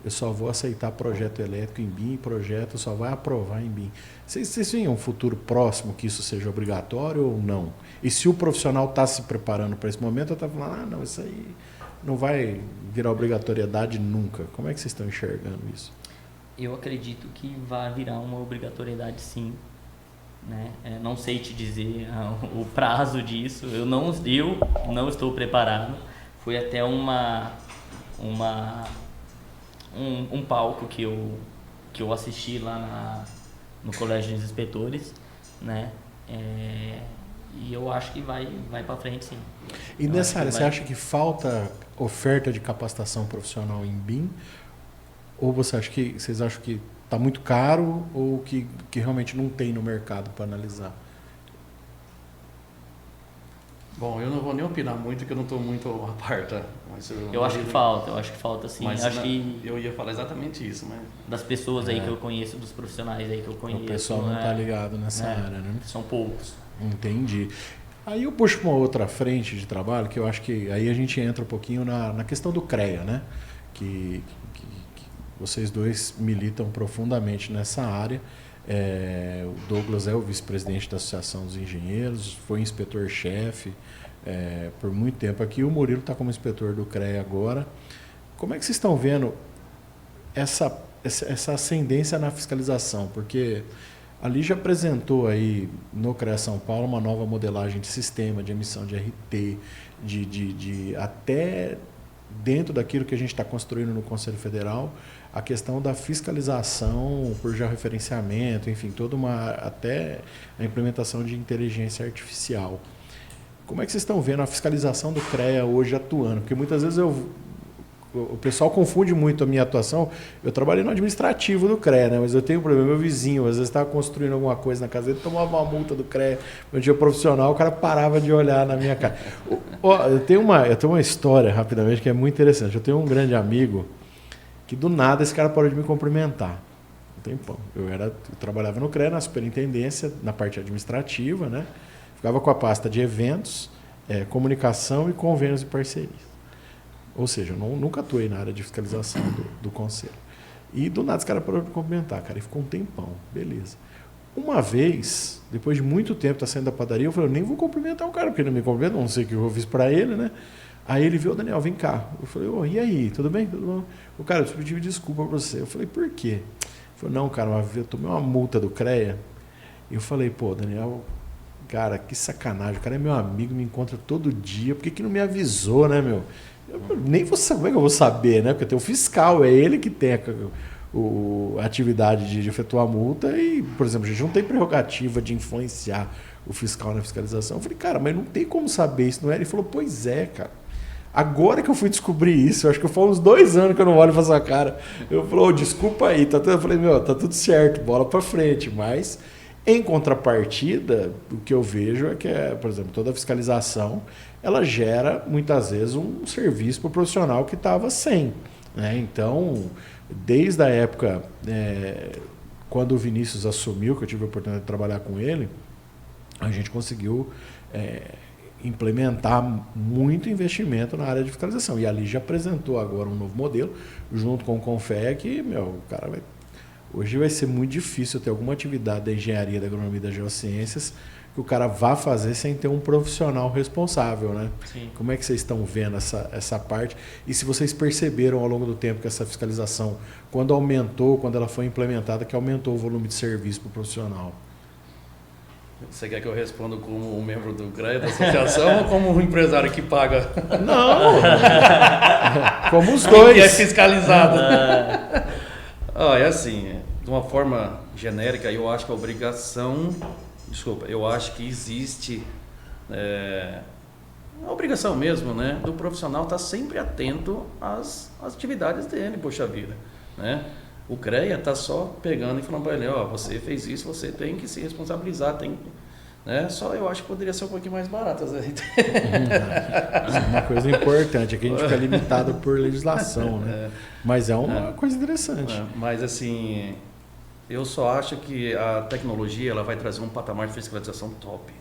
eu só vou aceitar projeto elétrico em BIM, projeto só vai aprovar em BIM. Vocês veem um futuro próximo que isso seja obrigatório ou não? E se o profissional está se preparando para esse momento, eu estou falando, não, isso aí não vai virar obrigatoriedade nunca. Como é que vocês estão enxergando isso? Eu acredito que vai virar uma obrigatoriedade sim, né? Não sei te dizer o prazo disso, eu não estou preparado. Foi até um palco que eu assisti lá no Colégio dos Inspetores, né? E eu acho que vai para frente sim. E nessa área, você acha que falta oferta de capacitação profissional em BIM? Ou vocês acham que está muito caro ou que realmente não tem no mercado para analisar? Bom, eu não vou nem opinar muito, porque eu não estou muito a par, tá? Mas eu acho que falta sim. Mas que eu ia falar exatamente isso, mas... Das pessoas aí que eu conheço, dos profissionais aí que eu conheço... O pessoal não está ligado nessa área, né? São poucos. Entendi. Aí eu puxo uma outra frente de trabalho, que eu acho que aí a gente entra um pouquinho na questão do CREA, né? Que vocês dois militam profundamente nessa área. O Douglas é o vice-presidente da Associação dos Engenheiros, foi inspetor-chefe por muito tempo aqui. O Murilo está como inspetor do CREA agora. Como é que vocês estão vendo essa ascendência na fiscalização? Porque a Lígia apresentou aí no CREA São Paulo uma nova modelagem de sistema, de emissão de RT, de até dentro daquilo que a gente está construindo no Conselho Federal, a questão da fiscalização por georreferenciamento, enfim, até a implementação de inteligência artificial. Como é que vocês estão vendo a fiscalização do CREA hoje atuando? Porque muitas vezes o pessoal confunde muito a minha atuação. Eu trabalhei no administrativo do CREA, né? Mas eu tenho um problema. Meu vizinho, às vezes, estava construindo alguma coisa na casa dele, tomava uma multa do CREA. No dia profissional, o cara parava de olhar na minha cara. Eu tenho uma história, rapidamente, que é muito interessante. Eu tenho um grande amigo que, do nada, esse cara parou de me cumprimentar. Um tempão. Eu trabalhava no CREA, na superintendência, na parte administrativa, né? Ficava com a pasta de eventos, comunicação e convênios e parcerias. Ou seja, eu nunca atuei na área de fiscalização do conselho. E do nada esse cara parou de cumprimentar, cara, e ficou um tempão, beleza. Uma vez, depois de muito tempo, tá saindo da padaria, eu falei, eu nem vou cumprimentar o cara, porque ele não me cumprimenta, não sei o que eu fiz para ele, né? Aí ele viu, Daniel, vem cá. Eu falei, e aí, tudo bem? Tudo bom? O cara, eu pedi desculpa para você. Eu falei, por quê? Ele falou, não, cara, eu tomei uma multa do CREA. E eu falei, pô, Daniel, cara, que sacanagem, o cara é meu amigo, me encontra todo dia, por que não me avisou, né, meu? Eu nem vou saber, como é que eu vou saber, né? Porque tem o fiscal, é ele que tem a atividade de efetuar a multa e, por exemplo, a gente não tem prerrogativa de influenciar o fiscal na fiscalização. Eu falei, cara, mas não tem como saber isso, não é? Ele falou, pois é, cara. Agora que eu fui descobrir isso, eu acho que foi uns 2 anos que eu não olho pra sua cara. Eu falei, oh, desculpa aí, eu falei, meu, tá tudo certo, bola pra frente, mas em contrapartida, o que eu vejo é que, por exemplo, toda a fiscalização, ela gera muitas vezes um serviço para o profissional que estava sem, né? Então, desde a época, quando o Vinícius assumiu, que eu tive a oportunidade de trabalhar com ele, a gente conseguiu implementar muito investimento na área de fiscalização. E ali já apresentou agora um novo modelo, junto com o Confea, que, meu, o cara hoje vai ser muito difícil ter alguma atividade da engenharia, da agronomia e das geociências que o cara vá fazer sem ter um profissional responsável, né? Sim. Como é que vocês estão vendo essa parte? E se vocês perceberam ao longo do tempo que essa fiscalização, quando ela foi implementada, que aumentou o volume de serviço para o profissional? Você quer que eu responda como um membro do CREA da associação ou como um empresário que paga? Não! Como os dois. Que é fiscalizado. É assim, de uma forma genérica, eu acho que a obrigação... eu acho que existe a obrigação mesmo, né, do profissional estar sempre atento às atividades dele, poxa vida, né? O CREA está só pegando e falando para ele, você fez isso, você tem que se responsabilizar, né? Só eu acho que poderia ser um pouquinho mais barato. Isso é uma coisa importante, é que a gente fica limitado por legislação, né? Mas é uma coisa interessante. Mas assim, eu só acho que a tecnologia ela vai trazer um patamar de fiscalização top,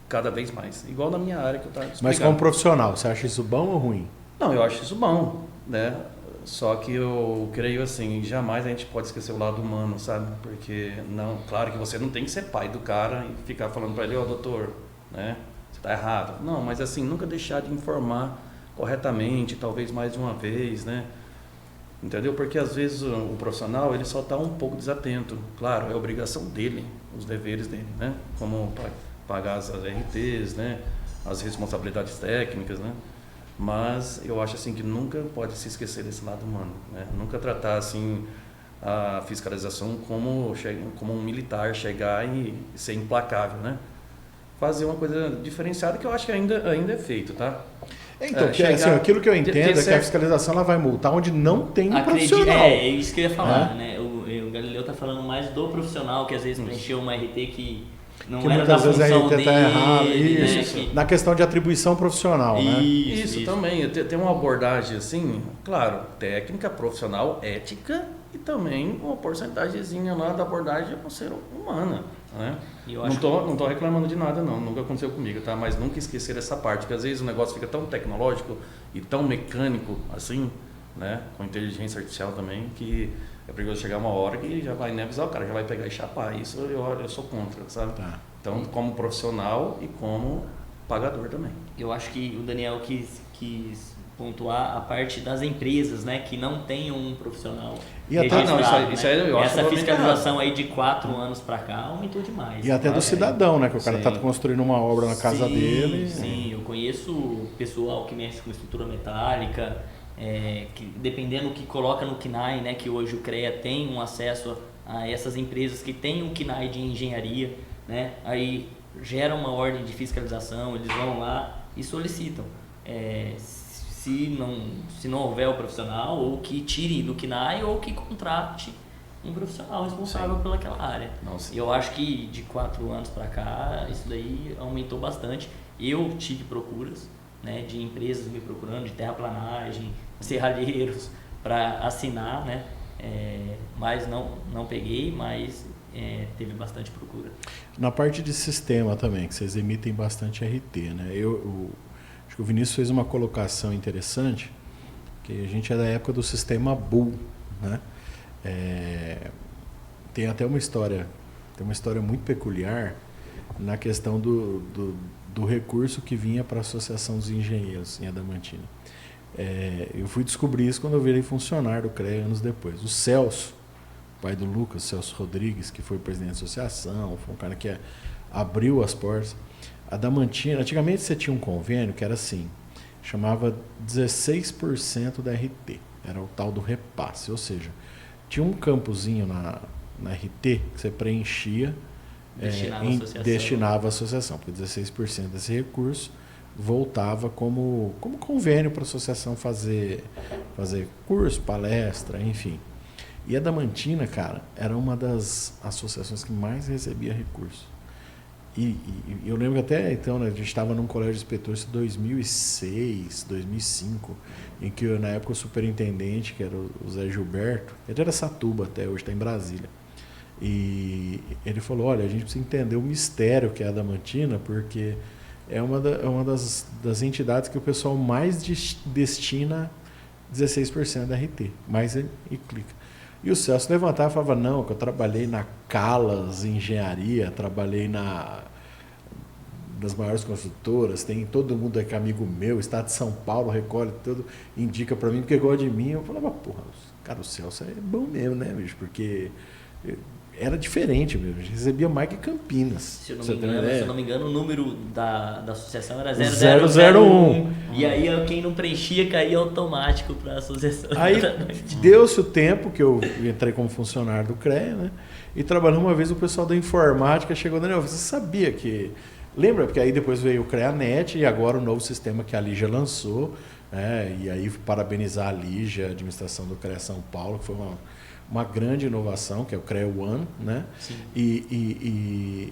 cada vez mais, igual na minha área que eu estava explicando. Mas como profissional, você acha isso bom ou ruim? Não, eu acho isso bom, né? Só que eu creio assim, jamais a gente pode esquecer o lado humano, sabe? Porque, não, claro que você não tem que ser pai do cara e ficar falando para ele, doutor, né? Você está errado. Não, mas assim, nunca deixar de informar corretamente, talvez mais de uma vez, né? Entendeu? Porque às vezes o profissional, ele só está um pouco desatento. Claro, é obrigação dele, os deveres dele, né? Como pagar as RTs, né? As responsabilidades técnicas, né? Mas eu acho assim que nunca pode se esquecer desse lado humano, né? Nunca tratar assim a fiscalização como um militar chegar e ser implacável, né? Fazer uma coisa diferenciada que eu acho que ainda é feito, tá? Então, assim, aquilo que eu entendo é que a fiscalização ela vai multar onde não tem um profissional. É isso que eu ia falar, né? O Galileu está falando mais do profissional que às vezes preencheu uma RT que não que era da função dele. Muitas vezes a RT está errada. Isso. Né? Na questão de atribuição profissional, né? Isso também. Tem uma abordagem assim, claro, técnica, profissional, ética e também uma porcentagemzinha lá da abordagem para ser humana, né? Não tô reclamando de nada não, nunca aconteceu comigo, tá? Mas nunca esquecer essa parte, porque às vezes o negócio fica tão tecnológico e tão mecânico assim, né? Com inteligência artificial também, que é perigoso chegar uma hora que já vai nem avisar o cara, já vai pegar e chapar. Isso eu sou contra, sabe? Tá. Então, como profissional e como pagador também. Eu acho que o Daniel quis pontuar a parte das empresas, né, que não tem um profissional registrado. Isso aí eu acho essa fiscalização aí de 4 anos para cá aumentou demais. E até do cidadão, né, que o cara está construindo uma obra na casa dele. Sim, eu conheço pessoal que mexe com estrutura metálica, que dependendo do que coloca no KNAI, né, que hoje o CREA tem um acesso a essas empresas que têm um KNAI de engenharia, né, aí gera uma ordem de fiscalização, eles vão lá e solicitam. Se não houver o profissional, ou que tire do KNAI, ou que contrate um profissional responsável pelaquela área. Eu acho que de 4 anos para cá, isso daí aumentou bastante. Eu tive procuras, né, de empresas me procurando, de terraplanagem, serralheiros, para assinar, né, mas não peguei, mas teve bastante procura. Na parte de sistema também, que vocês emitem bastante RT, né? Acho que o Vinícius fez uma colocação interessante, que a gente é da época do sistema Bull, né? Tem até uma história muito peculiar na questão do recurso que vinha para a Associação dos Engenheiros em Adamantina. Eu fui descobrir isso quando eu virei funcionário do CREA anos depois. O Celso, pai do Lucas, Celso Rodrigues, que foi presidente da associação, foi um cara que abriu as portas. A Adamantina, antigamente você tinha um convênio que era assim, chamava 16% da RT, era o tal do repasse, ou seja, tinha um campozinho na RT que você preenchia, destinava à associação, porque 16% desse recurso voltava como convênio para a associação fazer curso, palestra, enfim. E a Adamantina, cara, era uma das associações que mais recebia recurso. E eu lembro que até então, né, a gente estava num colégio de inspetores em 2006, 2005, em que na época o superintendente, que era o Zé Gilberto, ele era Satuba até, hoje está em Brasília. E ele falou, olha, a gente precisa entender o mistério que é a Adamantina, porque é uma das entidades que o pessoal mais destina 16% da RT, mais e clica. E o Celso levantava e falava, não, que eu trabalhei na Calas Engenharia, trabalhei das maiores construtoras, tem todo mundo aqui amigo meu, Estado de São Paulo, recolhe tudo, indica para mim, porque gosta de mim. Eu falava, porra, cara, o Celso é bom mesmo, né, bicho? Porque era diferente mesmo, a gente recebia mais que Campinas. Se eu não me engano, o número da associação era 001. E aí quem não preenchia caía automático para a associação. Aí deu-se o tempo que eu entrei como funcionário do CREA, né? E trabalhando uma vez o pessoal da informática chegou, Daniel, você sabia que... Lembra? Porque aí depois veio o CREANet e agora o novo sistema que a Lígia lançou, né? E aí parabenizar a Lígia, a administração do CREA São Paulo, que foi uma grande inovação, que é o CREA One, né? E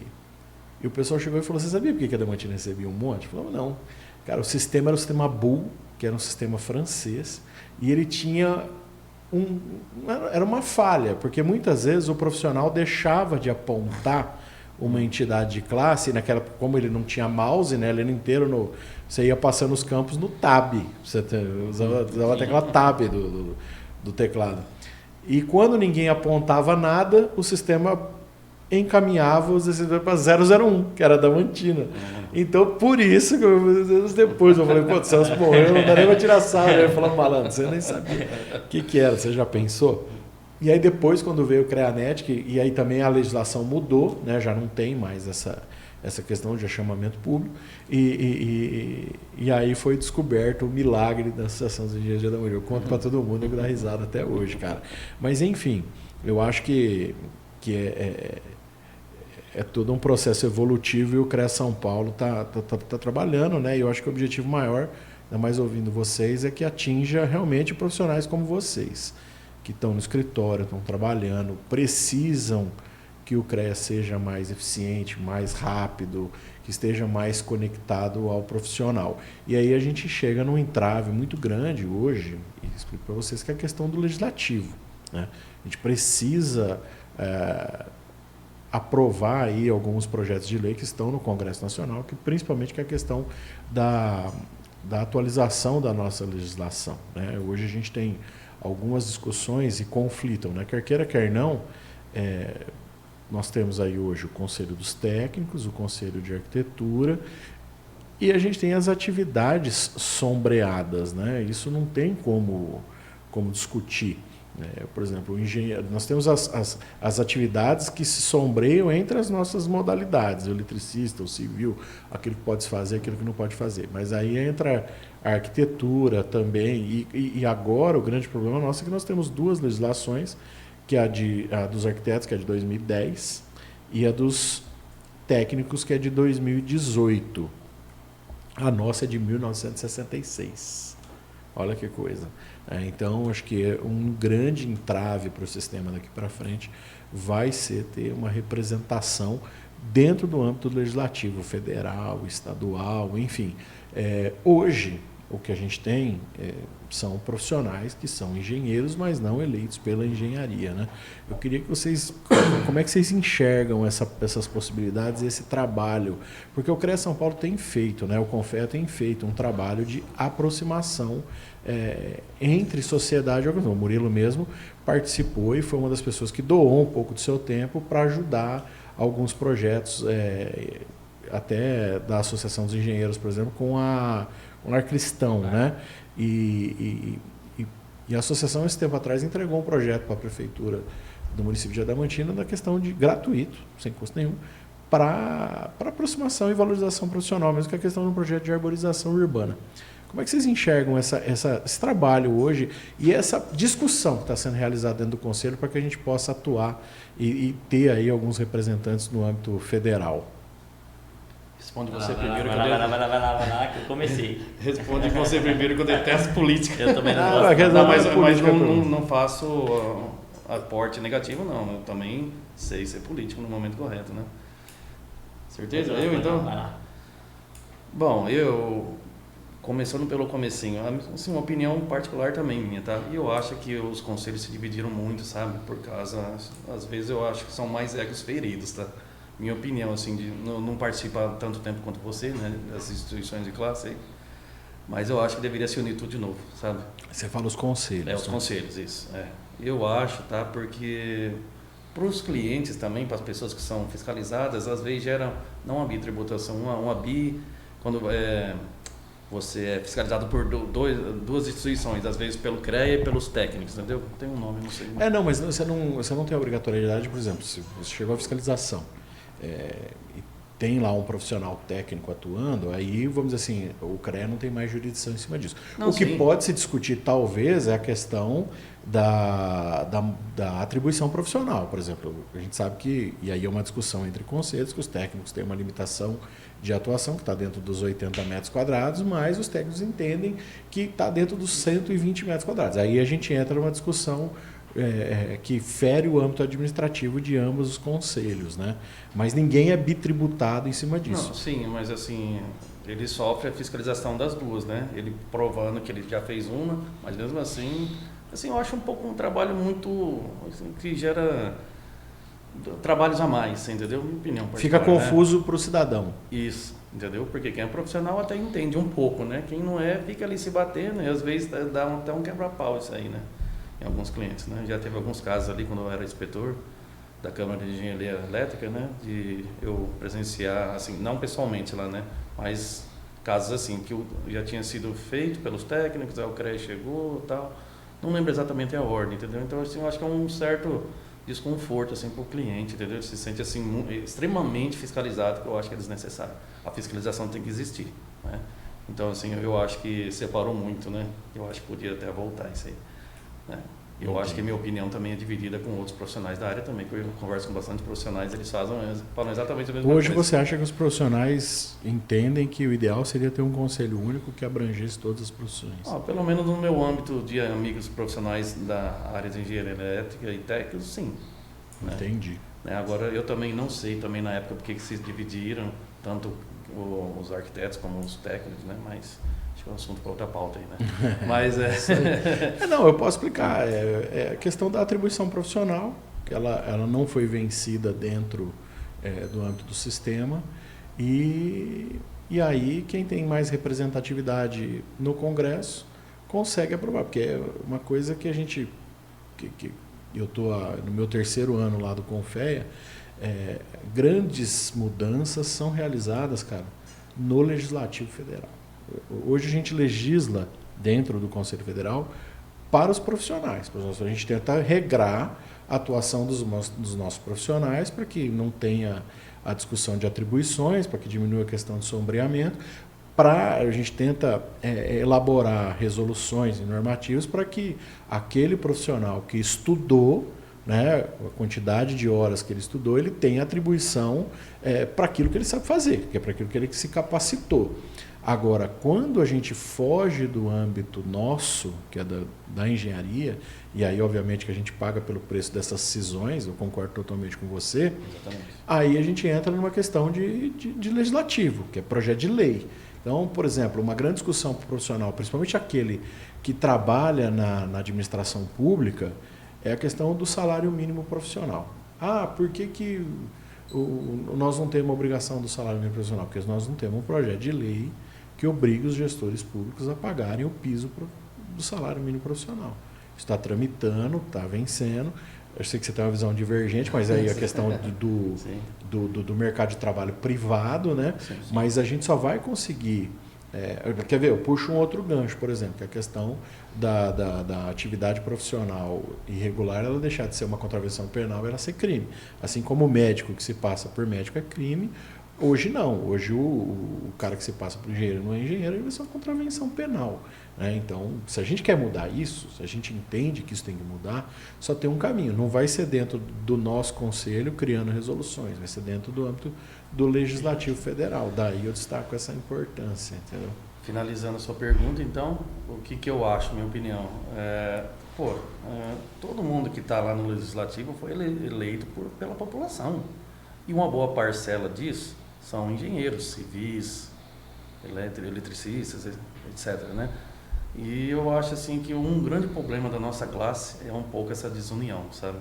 o pessoal chegou e falou, você sabia por que a Adamantina recebia um monte? Falou, não. Cara, o sistema era o sistema Bull, que era um sistema francês, e ele tinha era uma falha, porque muitas vezes o profissional deixava de apontar uma entidade de classe, como ele não tinha mouse, né, ele era inteiro você ia passando os campos no tab, você usava a tecla tab do teclado. E quando ninguém apontava nada, o sistema encaminhava os para 001, que era da Adamantina. Então, por isso, que anos depois, eu falei, pô, o Celso morreu, não dá nem pra tirar sarro. Ele falou, malandro, você nem sabia o que era, você já pensou? E aí depois, quando veio o CREANet, e aí também a legislação mudou, né, já não tem mais essa questão de achamamento público, e aí foi descoberto o milagre da Associação dos Engenheiros de Adamantina. Eu conto para todo mundo, eu dou risada até hoje, cara. Mas, enfim, eu acho que é todo um processo evolutivo e o CREA São Paulo tá trabalhando, né? E eu acho que o objetivo maior, ainda mais ouvindo vocês, é que atinja realmente profissionais como vocês, que estão no escritório, estão trabalhando, precisam que o CREA seja mais eficiente, mais rápido, que esteja mais conectado ao profissional. E aí a gente chega num entrave muito grande hoje, e explico para vocês, que é a questão do legislativo, né? A gente precisa aprovar aí alguns projetos de lei que estão no Congresso Nacional, que principalmente que é a questão da atualização da nossa legislação, né? Hoje a gente tem algumas discussões e conflitam, né? Quer queira, quer não, nós temos aí hoje o Conselho dos Técnicos, o Conselho de Arquitetura, e a gente tem as atividades sombreadas, né? Isso não tem como discutir. Por exemplo, o engenheiro, nós temos as atividades que se sombreiam entre as nossas modalidades, o eletricista, o civil, aquilo que pode fazer, aquilo que não pode fazer. Mas aí entra a arquitetura também, e agora o grande problema nosso é que nós temos duas legislações, que é a dos arquitetos, que é de 2010, e a dos técnicos, que é de 2018. A nossa é de 1966. Olha que coisa. Então, acho que um grande entrave para o sistema daqui para frente vai ser ter uma representação dentro do âmbito legislativo, federal, estadual, enfim. Hoje, o que a gente tem são profissionais que são engenheiros, mas não eleitos pela engenharia, né? Eu queria que vocês... Como é que vocês enxergam essas possibilidades, esse trabalho? Porque o CREA São Paulo tem feito, né? O CONFEA tem feito um trabalho de aproximação entre sociedade e organização. O Murilo mesmo participou e foi uma das pessoas que doou um pouco do seu tempo para ajudar alguns projetos, até da Associação dos Engenheiros, por exemplo, com o Lar Cristão, né? E a associação, esse tempo atrás, entregou um projeto para a prefeitura do município de Adamantina na questão de gratuito, sem custo nenhum, para aproximação e valorização profissional, mesmo que a questão do projeto de arborização urbana. Como é que vocês enxergam esse trabalho hoje e essa discussão que está sendo realizada dentro do Conselho para que a gente possa atuar e ter aí alguns representantes no âmbito federal? Responde você Vai primeiro. lá, que eu comecei. Responde você primeiro, que eu detesto política. Eu também não Ah, gosto. quer dizer, Não, mas política não faço aporte negativo, não. Eu também sei ser político no momento correto, né? Certeza? Eu, então? Vai lá. Bom, começando pelo comecinho, assim, uma opinião particular também minha, tá? E eu acho que os conselhos se dividiram muito, sabe? Por causa, às vezes eu acho que são mais egos feridos, tá? Minha opinião, assim, de não participar tanto tempo quanto você, né? Das instituições de classe aí. Mas eu acho que deveria se unir tudo de novo, sabe? Você fala os conselhos. Os conselhos, isso. Eu acho, tá? Porque para os clientes também, para as pessoas que são fiscalizadas, às vezes gera não uma bitributação, uma bi, quando você é fiscalizado por duas instituições, às vezes pelo CREA e pelos técnicos, entendeu? Tem um nome, não sei. Não, mas você não tem a obrigatoriedade, por exemplo, se você chegou à fiscalização e tem lá um profissional técnico atuando, aí, vamos dizer assim, o CREA não tem mais jurisdição em cima disso. Não, o que sim. pode se discutir, talvez, é a questão da atribuição profissional, por exemplo. A gente sabe que, e aí é uma discussão entre conselhos, que os técnicos têm uma limitação de atuação, que está dentro dos 80 metros quadrados, mas os técnicos entendem que está dentro dos 120 metros quadrados. Aí a gente entra numa discussão que fere o âmbito administrativo de ambos os conselhos, né? Mas ninguém é bitributado em cima disso. Não, sim, mas assim, ele sofre a fiscalização das duas, né? Ele provando que ele já fez uma, mas mesmo assim, eu acho um trabalho muito, assim, que gera trabalhos a mais, entendeu? Minha opinião Fica particular, confuso para o cidadão. Isso, entendeu? Porque quem é profissional até entende um pouco, né? Quem não é, fica ali se batendo e às vezes dá até um quebra-pau isso aí, né? Em alguns clientes, né? Já teve alguns casos ali quando eu era inspetor da Câmara de Engenharia Elétrica, né? De eu presenciar, assim, não pessoalmente lá, né? Mas casos assim, que já tinha sido feito pelos técnicos, aí o CREA chegou e tal. Não lembro exatamente a ordem, entendeu? Então, assim, eu acho que é um certo desconforto, assim, para o cliente, entendeu? Ele se sente, assim, extremamente fiscalizado, que eu acho que é desnecessário. A fiscalização tem que existir, né? Então, assim, eu acho que separou muito, né? Eu acho que podia até voltar isso aí, né? Eu acho que minha opinião também é dividida com outros profissionais da área também, que eu converso com bastante profissionais, eles falam exatamente a mesma coisa. Hoje você acha que os profissionais entendem que o ideal seria ter um conselho único que abrangesse todas as profissões? Pelo menos no meu âmbito de amigos profissionais da área de engenharia elétrica e técnicos, sim. Entendi. Né? Agora, eu também não sei também na época porque que se dividiram, tanto os arquitetos como os técnicos, né? Mas acho que é um assunto para outra pauta aí, né? Mas não, eu posso explicar. É a questão da atribuição profissional, que ela não foi vencida dentro do âmbito do sistema. E aí, quem tem mais representatividade no Congresso consegue aprovar, porque é uma coisa que a gente... eu estou no meu 3º ano lá do Confea, grandes mudanças são realizadas, cara, no Legislativo Federal. Hoje a gente legisla dentro do Conselho Federal para os profissionais. A gente tenta regrar a atuação dos nossos profissionais para que não tenha a discussão de atribuições, para que diminua a questão de sombreamento. A gente tenta elaborar resoluções e normativos para que aquele profissional que estudou, né, a quantidade de horas que ele estudou, ele tenha atribuição para aquilo que ele sabe fazer, que é para aquilo que ele se capacitou. Agora, quando a gente foge do âmbito nosso, que é da engenharia, e aí obviamente que a gente paga pelo preço dessas cisões, eu concordo totalmente com você, exatamente. Aí a gente entra numa questão de legislativo, que é projeto de lei. Então, por exemplo, uma grande discussão para o profissional, principalmente aquele que trabalha na administração pública, é a questão do salário mínimo profissional. Por que nós não temos a obrigação do salário mínimo profissional? Porque nós não temos um projeto de lei que obrigue os gestores públicos a pagarem o piso do salário mínimo profissional. Está tramitando, está vencendo. Eu sei que você tem uma visão divergente, mas aí a questão do mercado de trabalho privado, né? Sim. Mas a gente só vai conseguir Quer ver? Eu puxo um outro gancho, por exemplo, que é a questão da atividade profissional irregular, ela deixar de ser uma contravenção penal, ela ser crime. Assim como o médico que se passa por médico é crime, hoje não. Hoje o cara que se passa por engenheiro não é engenheiro, ele vai ser uma contravenção penal. Né? Então, se a gente quer mudar isso, se a gente entende que isso tem que mudar, só tem um caminho. Não vai ser dentro do nosso conselho criando resoluções, vai ser dentro do âmbito do Legislativo Federal. Daí eu destaco essa importância, entendeu? Finalizando a sua pergunta, então, o que eu acho, minha opinião? Todo mundo que está lá no Legislativo foi eleito pela população. E uma boa parcela disso são engenheiros civis, eletricistas, etc. Né? E eu acho assim que um grande problema da nossa classe é um pouco essa desunião, sabe?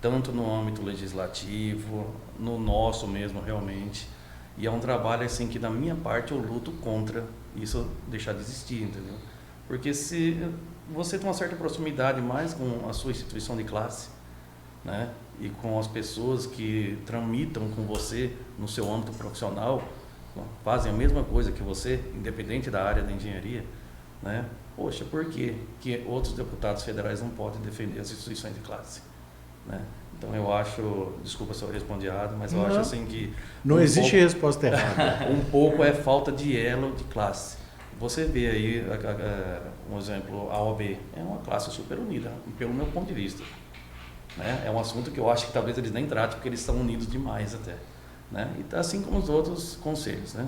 Tanto no âmbito legislativo, no nosso mesmo realmente. E é um trabalho assim que da minha parte eu luto contra isso deixar de existir, entendeu? Porque se você tem uma certa proximidade mais com a sua instituição de classe, né? E com as pessoas que tramitam com você no seu âmbito profissional, fazem a mesma coisa que você, independente da área da engenharia, né? Poxa, por que outros deputados federais não podem defender as instituições de classe? Né? Então eu acho, desculpa se eu respondi errado, mas eu acho assim que... Não existe resposta errada. Um pouco é falta de elo de classe. Você vê aí, um exemplo, a OAB é uma classe super unida, pelo meu ponto de vista. Né? É um assunto que eu acho que talvez eles nem tratem, porque eles estão unidos demais até. Né? E assim como os outros conselhos. Né?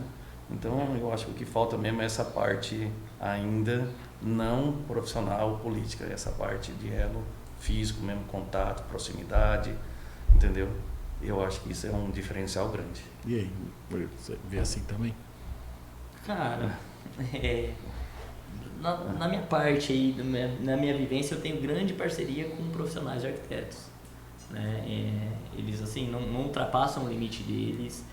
Então eu acho que o que falta mesmo é essa parte ainda não profissional política, essa parte de elo físico mesmo, contato, proximidade, entendeu? Eu acho que isso é um diferencial grande. E aí, você vê assim também? Cara, na minha parte aí, na minha vivência, eu tenho grande parceria com profissionais de arquitetos. Né? Eles assim não ultrapassam o limite deles,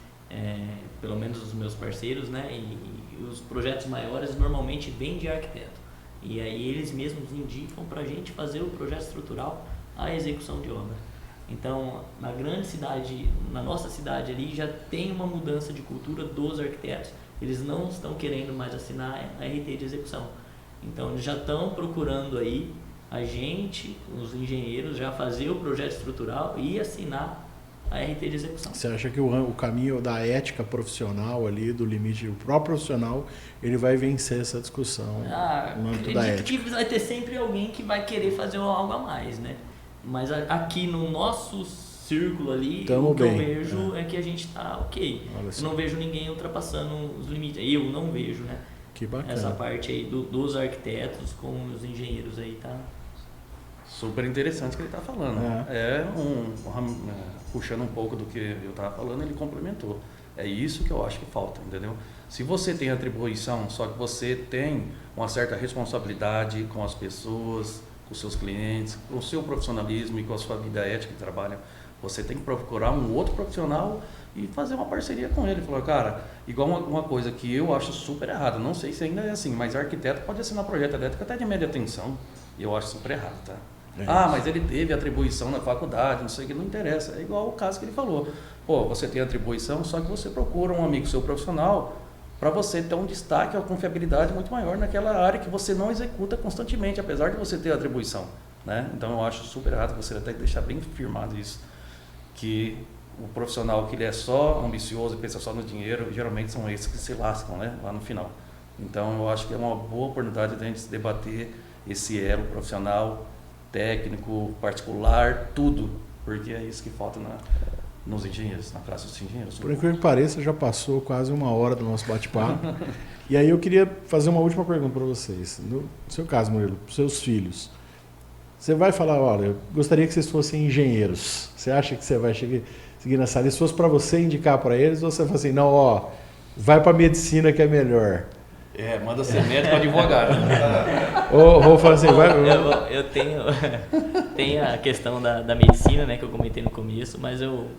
pelo menos os meus parceiros, né? E os projetos maiores normalmente vêm de arquiteto. E aí eles mesmos indicam para a gente fazer o projeto estrutural, a execução de obra. Então, na grande cidade, na nossa cidade ali, já tem uma mudança de cultura dos arquitetos. Eles não estão querendo mais assinar a RT de execução. Então, eles já estão procurando aí a gente, os engenheiros, já fazer o projeto estrutural e assinar a RT de execução. Você acha que o caminho da ética profissional ali, do limite, o próprio profissional, ele vai vencer essa discussão no âmbito da ética? Que vai ter sempre alguém que vai querer fazer algo a mais, né? Mas aqui no nosso círculo ali, Tamo o que bem, eu vejo é que a gente está ok. Eu não vejo ninguém ultrapassando os limites. Eu não vejo, né? Que bacana. Essa parte aí dos arquitetos com os engenheiros aí tá... Super interessante o que ele está falando. Puxando um pouco do que eu estava falando, ele complementou. É isso que eu acho que falta, entendeu? Se você tem atribuição, só que você tem uma certa responsabilidade com as pessoas, com os seus clientes, com o seu profissionalismo e com a sua vida ética de trabalho, você tem que procurar um outro profissional e fazer uma parceria com ele. Falar, cara, igual uma coisa que eu acho super errada, não sei se ainda é assim, mas arquiteto pode assinar projeto elétrico até de média tensão, e eu acho super errado, tá? Mas ele teve atribuição na faculdade, não sei o que, não interessa. É igual o caso que ele falou. Pô, você tem atribuição, só que você procura um amigo seu profissional para você ter um destaque, uma confiabilidade muito maior naquela área que você não executa constantemente, apesar de você ter atribuição. Né? Então eu acho super errado, você até deixar bem firmado isso, que o profissional que ele é só ambicioso e pensa só no dinheiro, geralmente são esses que se lascam, né? Lá no final. Então eu acho que é uma boa oportunidade de a gente debater esse elo profissional, técnico, particular, tudo, porque é isso que falta nos engenheiros, na classe dos engenheiros. Por incrível que pareça, já passou quase 1 hora do nosso bate-papo. E aí eu queria fazer uma última pergunta para vocês. No seu caso, Murilo, para os seus filhos, você vai falar, olha, eu gostaria que vocês fossem engenheiros. Você acha que você vai seguir nessa linha? Se fosse para você indicar para eles, ou você fala assim, não, vai para medicina que é melhor. Manda ser médico ou advogado. Ou fala assim, eu tenho a questão da medicina, né, que eu comentei no começo, mas eu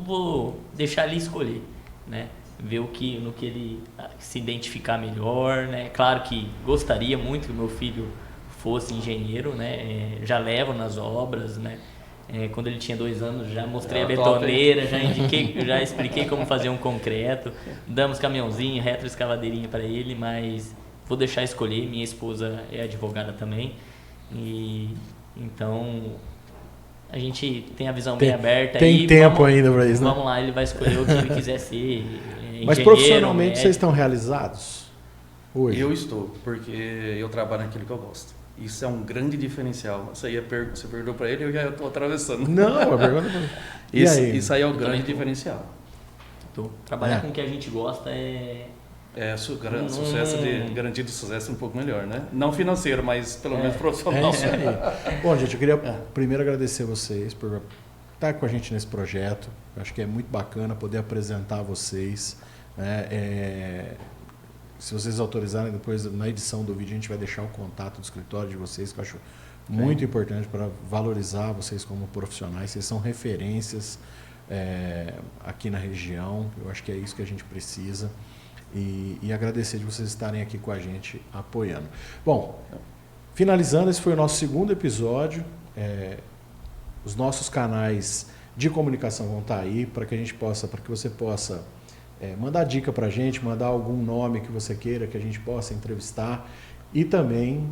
vou deixar ele escolher, né, ver no que ele se identificar melhor, né. Claro que gostaria muito que o meu filho fosse engenheiro, né, já levo nas obras, né, Quando ele tinha 2 anos, já mostrei a top, betoneira, já expliquei como fazer um concreto, damos caminhãozinho, retroescavadeirinha para ele, mas vou deixar escolher. Minha esposa é advogada também, e então a gente tem a visão bem aberta. Tem tempo ainda para isso, né? Vamos lá, ele vai escolher o que ele quiser ser. Mas profissionalmente vocês estão realizados hoje? Eu estou, porque eu trabalho naquilo que eu gosto. Isso é um grande diferencial. Você perguntou para ele, eu já estou atravessando. Não, a pergunta é... Isso aí é o grande diferencial. Trabalhar com o que a gente gosta é sucesso garantido sucesso um pouco melhor, né? Não financeiro, mas pelo menos profissional. É isso aí. Bom, gente, eu queria primeiro agradecer vocês por estar com a gente nesse projeto. Eu acho que é muito bacana poder apresentar vocês, né? Se vocês autorizarem, depois na edição do vídeo a gente vai deixar o contato do escritório de vocês, que eu acho muito importante para valorizar vocês como profissionais. Vocês são referências aqui na região. Eu acho que é isso que a gente precisa. E agradecer de vocês estarem aqui com a gente apoiando. Bom, finalizando, esse foi o nosso segundo episódio. Os nossos canais de comunicação vão estar aí para que você possa mandar dica para a gente, mandar algum nome que você queira que a gente possa entrevistar e também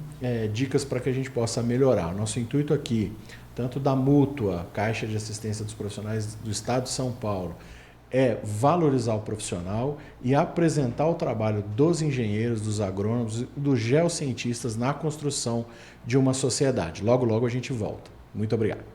dicas para que a gente possa melhorar. Nosso intuito aqui, tanto da Mútua, Caixa de Assistência dos Profissionais do Estado de São Paulo, é valorizar o profissional e apresentar o trabalho dos engenheiros, dos agrônomos e dos geocientistas na construção de uma sociedade. Logo, logo a gente volta. Muito obrigado.